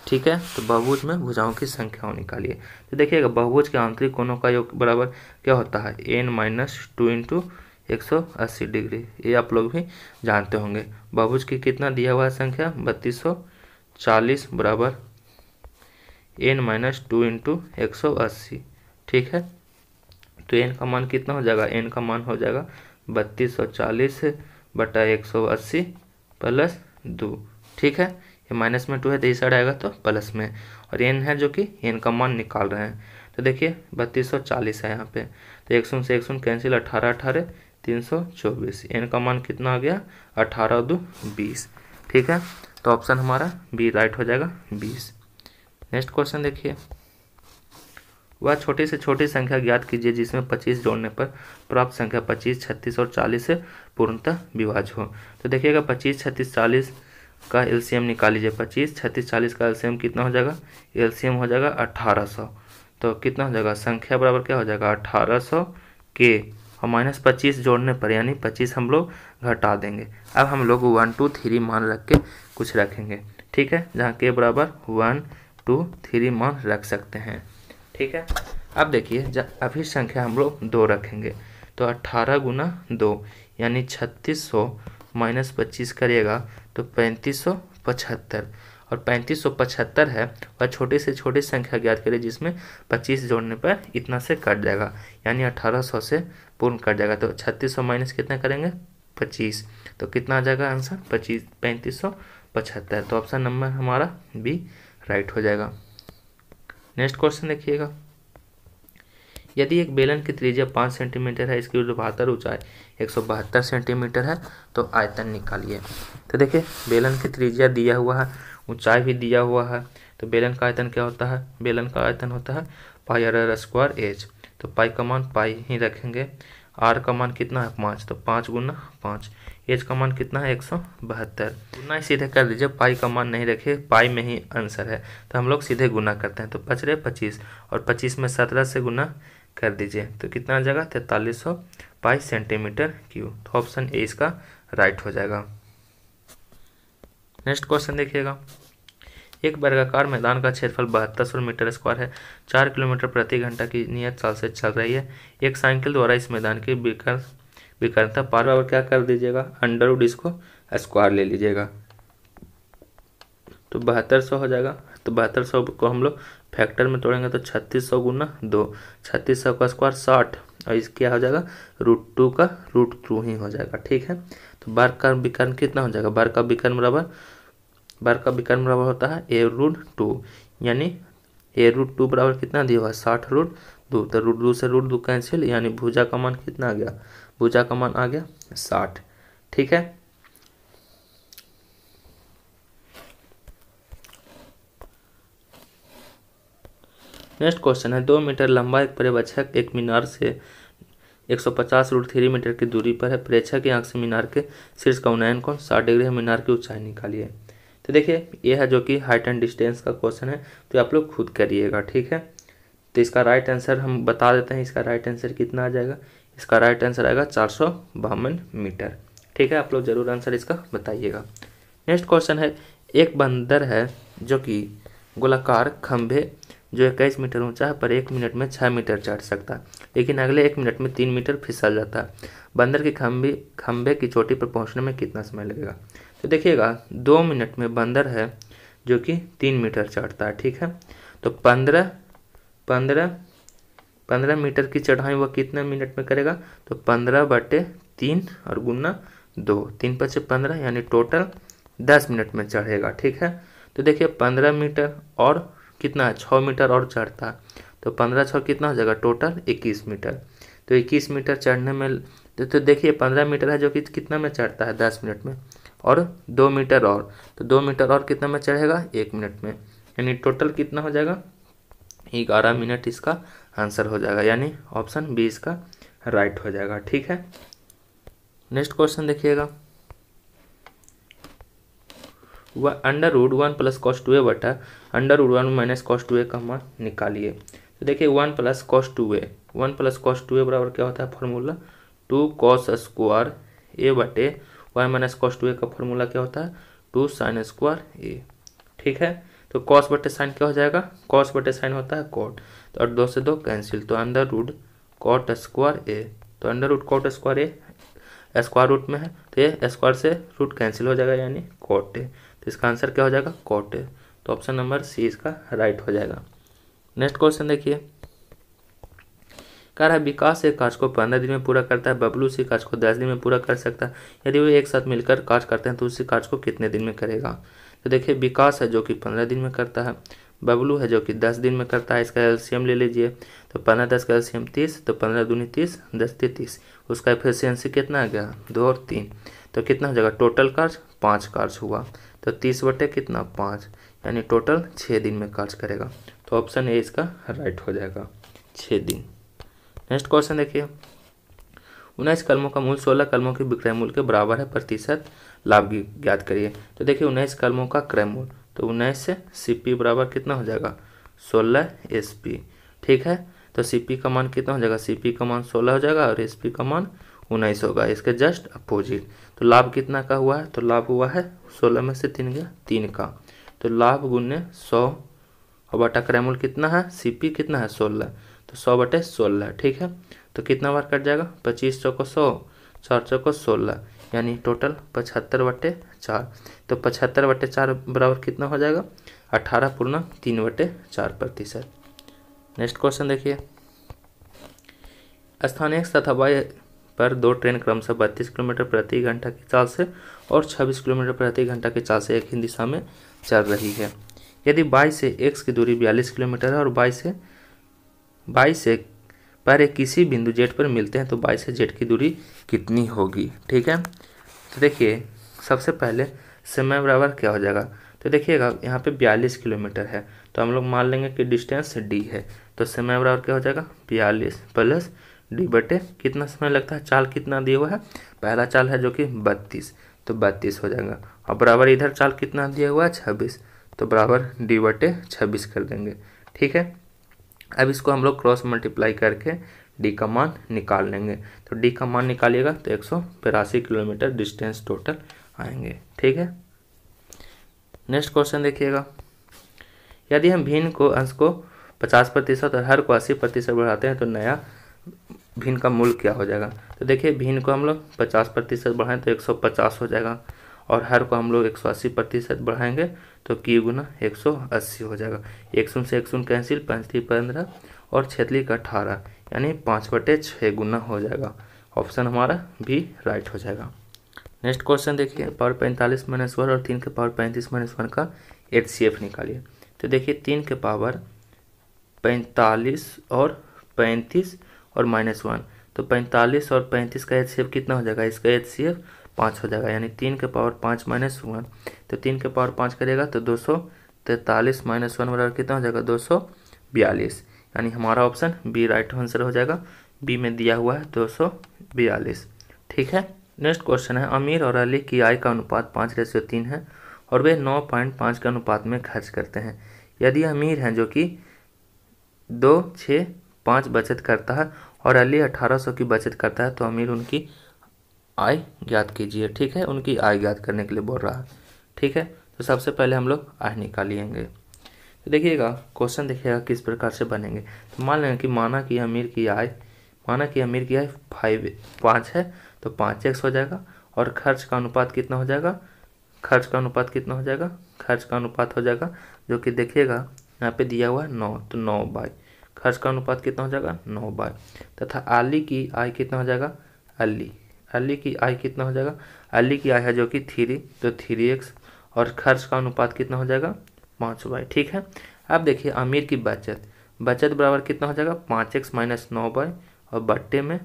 ठीक है, तो बहुभुज में भुजाओं की संख्याओं निकालिए। तो देखिएगा बहुभुज के आंतरिक कोणों का योग बराबर क्या होता है n-2 × 180 डिग्री। ये आप लोग भी जानते होंगे। बहुभुज की कितना दिया हुआ है संख्या 3240 बराबर n-2 × 180। ठीक है, तो n का मान कितना हो जाएगा, n का मान हो जाएगा 3240/180 प्लस 2। ठीक है, ये माइनस में 2 है तो इस साइड आएगा तो प्लस में, और n है जो कि n का मान निकाल रहे हैं। तो देखिए 3240 है यहाँ पे, तो 1 से 1 कैंसिल, 18 324। n का मान कितना आ गया 18 2 20। ठीक है, तो ऑप्शन हमारा बी राइट हो जाएगा 20। नेक्स्ट क्वेश्चन देखिए, वह छोटी से छोटी संख्या ज्ञात कीजिए जिसमें 25 जोड़ने पर प्राप्त संख्या 25, 36 और 40 से पूर्णतः विभाज्य हो। तो देखिएगा 25, 36, 40 का एलसीएम निकाल लीजिए। 25, 36, 40 का एलसीएम कितना हो जाएगा, एलसीएम हो जाएगा 1800। तो कितना हो जाएगा, संख्या बराबर क्या हो जाएगा 1800 के और माइनस 25 जोड़ने पर यानी 25 हम लोग घटा देंगे। अब हम लोग 1 2 3 मान रख के कुछ रखेंगे। ठीक है, जहाँ के बराबर 1 2 3 मान रख सकते हैं। ठीक है, अब देखिए अभी संख्या हम लोग 2 रखेंगे, तो 18 × 2 यानी 3600 माइनस 25 करिएगा तो 3575, और 3575 है वह छोटी से छोटी संख्या ज्ञात करें जिसमें 25 जोड़ने पर इतना से कट जाएगा, यानी 1800 से पूर्ण कट जाएगा। तो 3600 माइनस कितना करेंगे 25, तो कितना आ जाएगा आंसर 3575। तो ऑप्शन नंबर हमारा बी राइट हो जाएगा। नेक्स्ट क्वेश्चन देखिएगा, यदि एक बेलन की त्रिज्या 5 सेंटीमीटर है, इसकी ऊर्ध्वाधर ऊंचाई 172 सेंटीमीटर है, तो आयतन निकालिए। तो देखिए बेलन की त्रिज्या दिया हुआ है, ऊंचाई भी दिया हुआ है, तो बेलन का आयतन क्या होता है, बेलन का आयतन होता है πr² एच। तो पाई का मान पाई ही रखेंगे, आर का मान कितना है 5, तो 5 × 5, एच का मान कितना है 172। गुना ही सीधे कर दीजिए, पाई का मान नहीं रखे, पाई में ही आंसर है, तो हम लोग सीधे गुना करते हैं। तो 5 × 25 और 25 में 17 से गुना कर दीजिए, तो कितना आ जाएगा 4300 पाई सेंटीमीटर क्यूब। तो ऑप्शन ए इसका राइट हो जाएगा। नेक्स्ट क्वेश्चन देखिएगा, एक वर्गाकार मैदान का क्षेत्रफल 7200 मीटर स्क्वायर है, 4 किलोमीटर प्रति घंटा की नियत चाल से चल रही है। एक साइकिल द्वारा इस मैदान की विकर्णता पार बराबर क्या कर दीजिएगा, अंडरवुड इसको स्क्वायर ले लीजिएगा, तो 7200 हो जाएगा। तो 7200 को हम लोग फैक्टर में तोड़ेंगे तो 3600 × 2, 3600 का स्क्वायर 60, और इस क्या हो जाएगा √2 का √2 ही हो जाएगा। ठीक है, तो बार का विकर्ण कितना हो जाएगा, बार का विकर्ण बराबर होता है a√2, यानी a√2 बराबर कितना दिया हुआ है 60√2, तो √2 से √2 कैंसिल, यानी भुजा का मान कितना आ गया, भुजा का मान आ गया 60। ठीक है, नेक्स्ट क्वेश्चन है, 2 मीटर लंबा एक पर्यवेक्षक एक मीनार से 150 √3 मीटर की दूरी पर है। प्रेक्षक की आंख से मीनार के शीर्ष का उन्नयन कोण 60 डिग्री है, मीनार की ऊंचाई निकालिए। तो देखिए ये है जो कि हाइट एंड डिस्टेंस का क्वेश्चन है, तो आप लोग खुद करिएगा। ठीक है, तो इसका राइट आंसर हम बता देते हैं, इसका राइट आंसर कितना आ जाएगा, इसका राइट आंसर आएगा 452 मीटर। ठीक है, आप लोग जरूर आंसर इसका बताइएगा। नेक्स्ट क्वेश्चन है, एक बंदर है जो कि गोलाकार खंभे जो 21 मीटर ऊंचा है पर 1 मिनट में 6 मीटर चढ़ सकता है, लेकिन अगले 1 मिनट में 3 मीटर फिसल जाता है। बंदर के खंभे की चोटी पर पहुंचने में कितना समय लगेगा। तो देखिएगा 2 मिनट में बंदर है जो कि 3 मीटर चढ़ता है। ठीक है, तो 15 मीटर की चढ़ाई वह कितने मिनट में करेगा, तो 15/3 और गुना 2, 3 × 5 = 15, यानी टोटल 10 मिनट में चढ़ेगा। ठीक है, तो देखिए 15 मीटर और कितना है 6 मीटर और चढ़ता है, तो 15 × 6 कितना हो जाएगा टोटल 21 मीटर। तो 21 मीटर चढ़ने में तो देखिए 15 मीटर है जो कि कितना में चढ़ता है 10 मिनट में, और 2 मीटर और, तो 2 मीटर और कितना में चढ़ेगा 1 मिनट में, यानी टोटल कितना हो जाएगा 11 मिनट इसका आंसर हो जाएगा, यानी ऑप्शन बी इसका राइट हो जाएगा। ठीक है, नेक्स्ट क्वेश्चन देखिएगा, वह under root 1 plus cos 2a बटा under root 1 minus cos 2a का मान निकालिए। तो देखिए 1 plus cos 2a, 1 plus cos 2a बराबर क्या होता है फॉर्मूला 2 कॉस स्क्वायर a बटे 1 माइनस कॉस 2a का फॉर्मूला क्या होता है 2 साइन स्क्वायर a। ठीक है, तो कॉस बटे साइन क्या हो जाएगा, कॉस बटे साइन होता है कॉट, तो और 2 से 2 कैंसिल, तो under root cot square a, तो under root cot square A square root में है, तो ये स्क्वायर से रूट कैंसिल हो जाएगा यानी कॉट ए, तो इसका आंसर क्या हो जाएगा कॉट ए, तो ऑप्शन नंबर सी इसका राइट हो जाएगा। नेक्स्ट क्वेश्चन देखिए, कह रहा है विकास एक कार्य को 15 दिन में पूरा करता है, बबलू उसी कार्य को 10 दिन में पूरा कर सकता है, यदि वे एक साथ मिलकर कार्य करते हैं तो उसी कार्य को कितने दिन में करेगा। तो देखिए विकास है जो कि 15 दिन में करता है, बबलू है जो कि 10 दिन में करता है, इसका एलसीएम ले लीजिए, तो 15 10 का एलसीएम 30, तो 15 दूनी 30, 10 30, उसका एफिशिएंसी कितना आ गया 2 और 3, तो कितना हो जाएगा टोटल कार्य 5 कार्य हुआ, तो 30 बटे कितना 5, यानी टोटल 6 दिन में कार्य करेगा, तो ऑप्शन ए इसका राइट हो जाएगा 6 दिन। नेक्स्ट क्वेश्चन देखिए, 19 कलमों का मूल 16 कलमों के विक्रय मूल्य के बराबर है, प्रतिशत लाभ ज्ञात करिए। तो देखिए 19 कलमों का क्रय मूल्य, तो 19 से सीपी बराबर कितना हो जाएगा 16 एसपी। ठीक है, तो सीपी का मान कितना हो जाएगा, सीपी का मान 16 हो जाएगा और एसपी का मान 19 होगा, इसके जस्ट अपोजिट। तो लाभ कितना का हुआ है, तो लाभ हुआ है 16 में से 3 गया 3 का, तो लाभ गुने 100 और बटा क्रय मूल्य कितना है, सीपी कितना है 16, तो 100 बटे 16। ठीक है, तो कितना बार कट जाएगा 25 चौको 100, 4 चौको 16, यानी टोटल 75 बटे 4, तो 75 बटे 4 बराबर कितना हो जाएगा 18.3 बटे 4%। नेक्स्ट क्वेश्चन देखिए, स्थानीय एक्स तथा वाई पर 2 ट्रेन क्रमशः 32 किलोमीटर प्रति घंटा की चाल से और 26 किलोमीटर प्रति घंटा की चाल से एक ही दिशा में चल रही है। यदि वाई से एक्स की दूरी 42 किलोमीटर है और वाई से पर किसी बिंदु जेड पर मिलते हैं तो वाई से जेड की दूरी कितनी होगी। ठीक है, तो देखिए सबसे पहले समय बराबर क्या हो जाएगा, तो देखिएगा यहाँ पे 42 किलोमीटर है, तो हम लोग मान लेंगे कि डिस्टेंस डी है, तो समय बराबर क्या हो जाएगा 42 प्लस डी बटे कितना समय लगता है, चाल कितना दिया हुआ है, पहला चाल है जो कि 32, तो 32 हो जाएगा, और बराबर इधर चाल कितना दिया हुआ है 26, तो बराबर डी बटे 26 कर देंगे। ठीक है, अब इसको हम लोग क्रॉस मल्टीप्लाई करके डी का मान निकाल लेंगे, तो डी का मान निकालिएगा तो 182 किलोमीटर डिस्टेंस टोटल आएंगे। ठीक है, नेक्स्ट क्वेश्चन देखिएगा, यदि हम भिन्न को अंश को 50% और हर को 80% बढ़ाते हैं तो नया भिन्न का मूल्य क्या हो जाएगा। तो देखिए भिन्न को हम लोग 50% बढ़ाएं तो 150 हो जाएगा, और हर को हम लोग 180% बढ़ाएंगे तो की गुना 180 हो जाएगा, 1 से 1 कैंसिल, 5 3 15 और 6 का 18, यानी 5/6 गुना हो जाएगा, ऑप्शन हमारा भी राइट हो जाएगा। नेक्स्ट क्वेश्चन देखिए, पावर 45 माइनस 1 और 3 के पावर 35 माइनस 1 का HCF निकालिए। तो देखिए 3 के पावर 45 और 35 और -1, तो 45 और 35 का HCF कितना हो जाएगा, इसका HCF 5 हो जाएगा, यानी 3 के पावर 5 माइनस 1, तो 3 के पावर 5 करेगा तो 243 माइनस 1 बराबर कितना हो जाएगा 242, यानी हमारा ऑप्शन बी राइट आंसर हो जाएगा, बी में दिया हुआ है 242। ठीक है, नेक्स्ट क्वेश्चन है, अमीर और अली की आय का अनुपात 5:3 है और वे 9.5 के अनुपात में खर्च करते हैं। यदि अमीर हैं जो कि 2 6 5 बचत करता है और अली 1800 की बचत करता है तो अमीर उनकी आय ज्ञात कीजिए। ठीक है, उनकी आय ज्ञात करने के लिए बोल रहा है। ठीक है, तो सबसे पहले हम लोग आय निकालेंगे। तो देखिएगा क्वेश्चन देखिएगा किस प्रकार से बनेंगे। तो मान लेंगे कि माना कि अमीर की आय 5 है तो 5x हो जाएगा, और खर्च का अनुपात कितना हो जाएगा, खर्च का अनुपात हो जाएगा जो कि देखिएगा यहाँ पे दिया हुआ है 9, तो 9/, खर्च का अनुपात कितना हो जाएगा 9/, तथा अली की आय कितना हो जाएगा, अली की आय कितना हो जाएगा, अली की आय है जो कि 3, तो 3x, और खर्च का अनुपात कितना हो जाएगा 5/। ठीक है, अब देखिए अमीर की बचत बराबर कितना हो जाएगा 5x माइनस 9/, और बट्टे में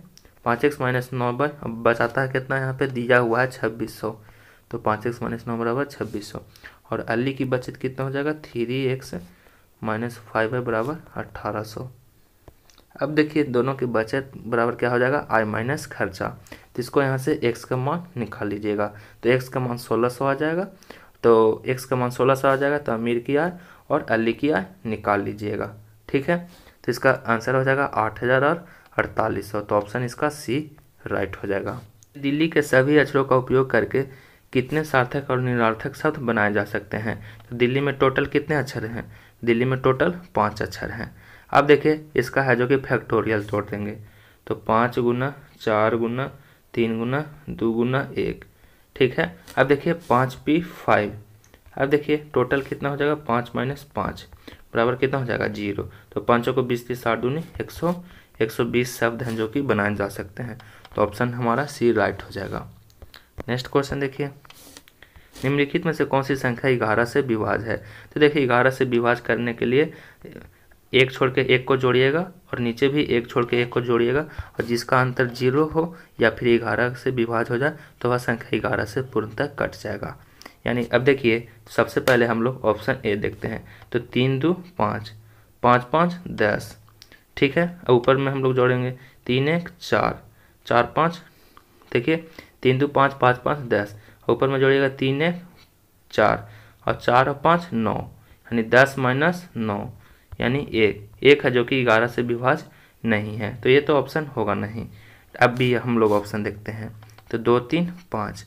5x माइनस 9/, अब बचाता है कितना, यहाँ पे दिया हुआ है 2600, तो 5x - 9 बराबर 2600। और अली की बचत कितना हो जाएगा, 3x - 5y बराबर 1800। अब देखिए दोनों की बचत बराबर क्या हो जाएगा, आय माइनस खर्चा। तो इसको यहाँ से x का मान निकाल लीजिएगा। तो x का मान 1600 आ जाएगा। तो x का मान 1600 आ जाएगा तो अमीर की आय और अली की आय निकाल लीजिएगा। ठीक है, तो इसका आंसर हो जाएगा 8000 और 4800। तो ऑप्शन इसका सी राइट हो जाएगा। दिल्ली के सभी अक्षरों का उपयोग करके कितने सार्थक और निरर्थक शब्द बनाए जा सकते हैं। तो दिल्ली में टोटल कितने अक्षर हैं, दिल्ली में टोटल 5 अक्षर हैं। अब देखिए इसका है जो कि फैक्टोरियल तोड़ देंगे। तो 5 गुना 4 गुना 3 गुना 2 गुना 1। ठीक है, अब देखिए 5p 5। अब देखिए टोटल कितना हो जाएगा, 5 - 5 बराबर कितना हो जाएगा 0। तो 5 को 20 30 60 दूनी 100, 120 शब्द हैं जो कि बनाए जा सकते हैं। तो ऑप्शन हमारा सी राइट हो जाएगा। नेक्स्ट क्वेश्चन देखिए, निम्नलिखित में से कौन सी संख्या 11 से विभाज्य है। तो देखिए 11 से विभाज्य करने के लिए एक छोड़ के एक को जोड़िएगा और नीचे भी एक छोड़ के एक को जोड़िएगा, और जिसका अंतर 0 हो या फिर 11 से विभाज्य हो जाए तो वह संख्या 11 से पूर्णतः कट जाएगा। यानी अब देखिए सबसे पहले हम लोग ऑप्शन ए देखते हैं। तो 3 2 5, 5 5 10। ठीक है, अब ऊपर में हम लोग जोड़ेंगे 3 1 4, 4 5। देखिए 3 2 5, 5 5 10। ऊपर में जोड़िएगा 3 1 4 और 4 और 5 9, यानी 10 - 9 यानी 1 है जो कि 11 से विभाज्य नहीं है। तो ये तो ऑप्शन होगा नहीं। अब भी हम लोग ऑप्शन देखते हैं। तो 2 3 5,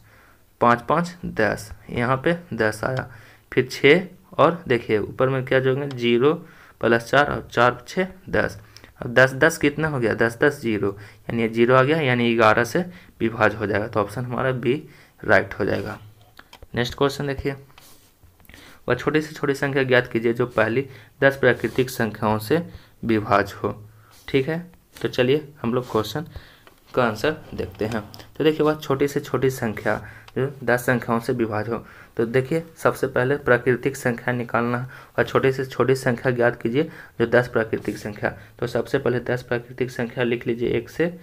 5 5 10, यहाँ पे 10 आया, फिर 6 और देखिए ऊपर में क्या जोड़ेंगे 0 + 4 और 4 6 10। अब 10 10 कितना हो गया, 10 10 0, यानी ये 0 आ गया, यानी 11 से विभाज्य हो जाएगा। तो ऑप्शन हमारा बी राइट हो जाएगा। नेक्स्ट क्वेश्चन देखिए, वह छोटी से छोटी संख्या ज्ञात कीजिए जो पहली 10 प्राकृतिक संख्याओं से विभाज्य हो। ठीक है, तो चलिए हम लोग क्वेश्चन का आंसर देखते हैं। तो देखिए वह छोटी से छोटी संख्या जो 10 संख्याओं से विभाज्य हो। तो देखिए सबसे पहले प्राकृतिक संख्या निकालना, और छोटी से छोटी संख्या ज्ञात कीजिए जो 10 प्राकृतिक संख्या। तो सबसे पहले 10 प्राकृतिक संख्या लिख लीजिए, 1 से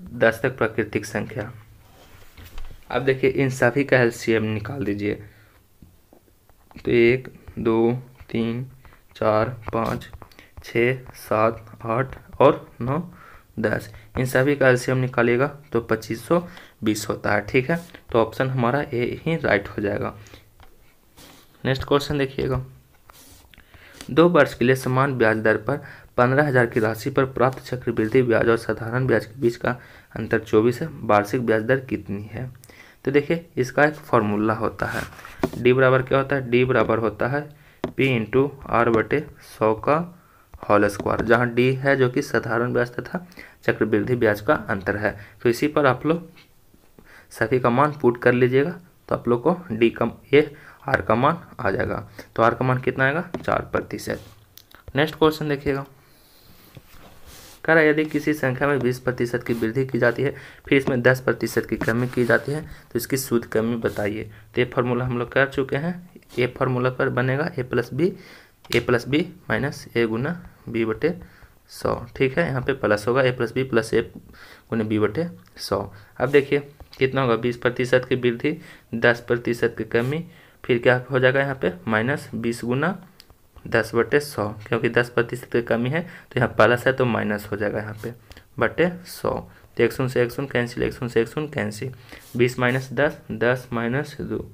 10 तक प्राकृतिक संख्या। अब देखिए इन सभी का एलसीएम निकाल दीजिए। तो 1 2 3 4 5 6 7 8 और 9 10, इन सभी का एलसीएम निकालिएगा तो 2520 होता है। ठीक है, तो ऑप्शन हमारा ए ही राइट हो जाएगा। नेक्स्ट क्वेश्चन देखिएगा, 2 वर्ष के लिए समान ब्याज दर पर 15,000 की राशि पर प्राप्त चक्रवृद्धि ब्याज और साधारण ब्याज के बीच का अंतर 24 है। वार्षिक ब्याज दर कितनी है। तो देखिए इसका एक फॉर्मूला होता है, डी बराबर क्या होता है, डी बराबर होता है P × R/100 का होल स्क्वायर, जहाँ डी है जो कि साधारण ब्याज तथा चक्रवृद्धि ब्याज का अंतर है। तो इसी पर आप लोग सभी का मान पुट कर लीजिएगा, तो आप लोग को डी का ये आर का मान आ जाएगा। तो आर का मान कितना आएगा, 4%। नेक्स्ट क्वेश्चन देखिएगा, कह रहा है यदि किसी संख्या में 20% की वृद्धि की जाती है फिर इसमें 10% की कमी की जाती है तो इसकी शुद्ध कमी बताइए। तो ये फार्मूला हम लोग कर चुके हैं। ये फार्मूला पर बनेगा a + b - a × b/100। ठीक है, यहाँ पे प्लस होगा a + b + a × b/100। अब देखिए कितना होगा, 20% की वृद्धि 10% की कमी, फिर क्या हो जाएगा यहाँ पे -20 × 10/100, क्योंकि 10% की कमी है तो यहाँ प्लस है तो माइनस हो जाएगा यहाँ पे /100। तो 1 शून्य से 1 शून्य कैंसिल, 1 शून्य से 1 शून्य कैंसिल, 20 - 10 10 - 2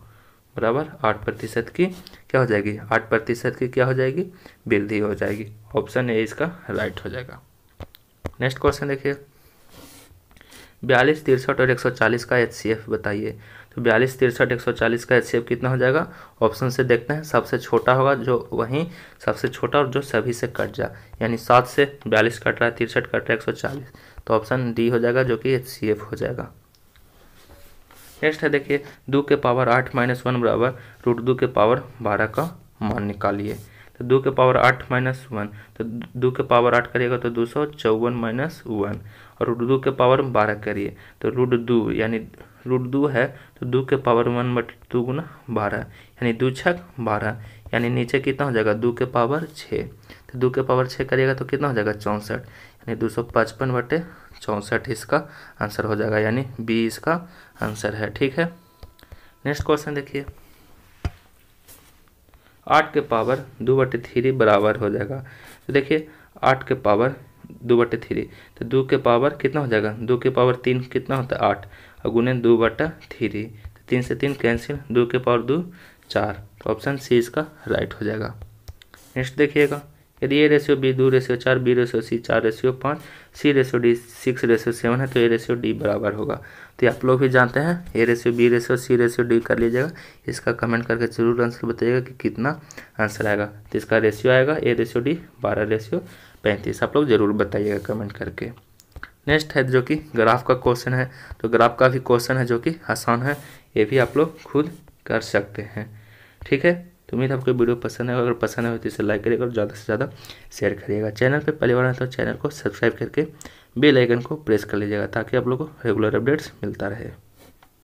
बराबर 8% की क्या हो जाएगी, 8% की क्या हो जाएगी, वृद्धि हो जाएगी। ऑप्शन ए इसका राइट हो जाएगा। नेक्स्ट क्वेश्चन देखिए, 42 63 और 140 का HCF बताइए। तो 42 63 140 का HCF कितना हो जाएगा, ऑप्शन से देखते हैं। सबसे छोटा होगा जो वहीं सबसे छोटा और जो सभी से कट जाए, यानी 7 से 42 कट रहा है, 63 कट रहा है, 140, तो ऑप्शन डी हो जाएगा जो कि HCF हो जाएगा। नेक्स्ट है देखिए, 2 के पावर 8 - 1 बराबर √2 के पावर 12 का मान निकालिए। तो 2 के पावर 8 - 1, तो 2 के पावर 8 करिएगा तो 254 - 1, और √2 के पावर 12 करिए तो √2, यानी √2 है तो 2 के पावर 1/2 × 12, यानी 2 छक 12, यानी नीचे कितना हो जाएगा 2 के पावर 6। तो 2 के पावर 6 करिएगा तो कितना हो जाएगा 64, यानी 255/64 इसका आंसर हो जाएगा, यानी बी इसका आंसर है। ठीक है, नेक्स्ट क्वेश्चन देखिए, 8 के पावर 2/3 बराबर हो जाएगा। तो देखिए 8 के पावर 2/3, तो 2 के पावर कितना हो जाएगा, 2 के पावर 3 कितना होता है 8, और गुने 2/3, तो 3 से 3 कैंसिल, 2 के पावर 2 4, तो ऑप्शन सी इसका राइट हो जाएगा। नेक्स्ट देखिएगा, यदि A ratio B 2:4, B ratio C 4:5, C ratio D 6:7 है, तो ए रेशियो डी बराबर होगा। तो आप लोग भी जानते हैं, A ratio B ratio C ratio D कर लीजिएगा। इसका कमेंट करके जरूर आंसर बताइएगा कि कितना आंसर आएगा। तो इसका रेशियो आएगा ए रेशियो डी 12:35। आप लोग जरूर बताइएगा कमेंट करके। नेक्स्ट है जो कि ग्राफ का क्वेश्चन है, तो ग्राफ का भी क्वेश्चन है जो कि आसान है, ये भी आप लोग खुद कर सकते हैं। ठीक है, तो उम्मीद आपको वीडियो पसंद है, अगर पसंद है तो इसे लाइक करिएगा और ज़्यादा से ज़्यादा शेयर करिएगा। चैनल पे पहली बार है तो चैनल को सब्सक्राइब करके बेल आइकन को प्रेस कर लीजिएगा, ताकि आप लोगों को रेगुलर अपडेट्स मिलता रहे।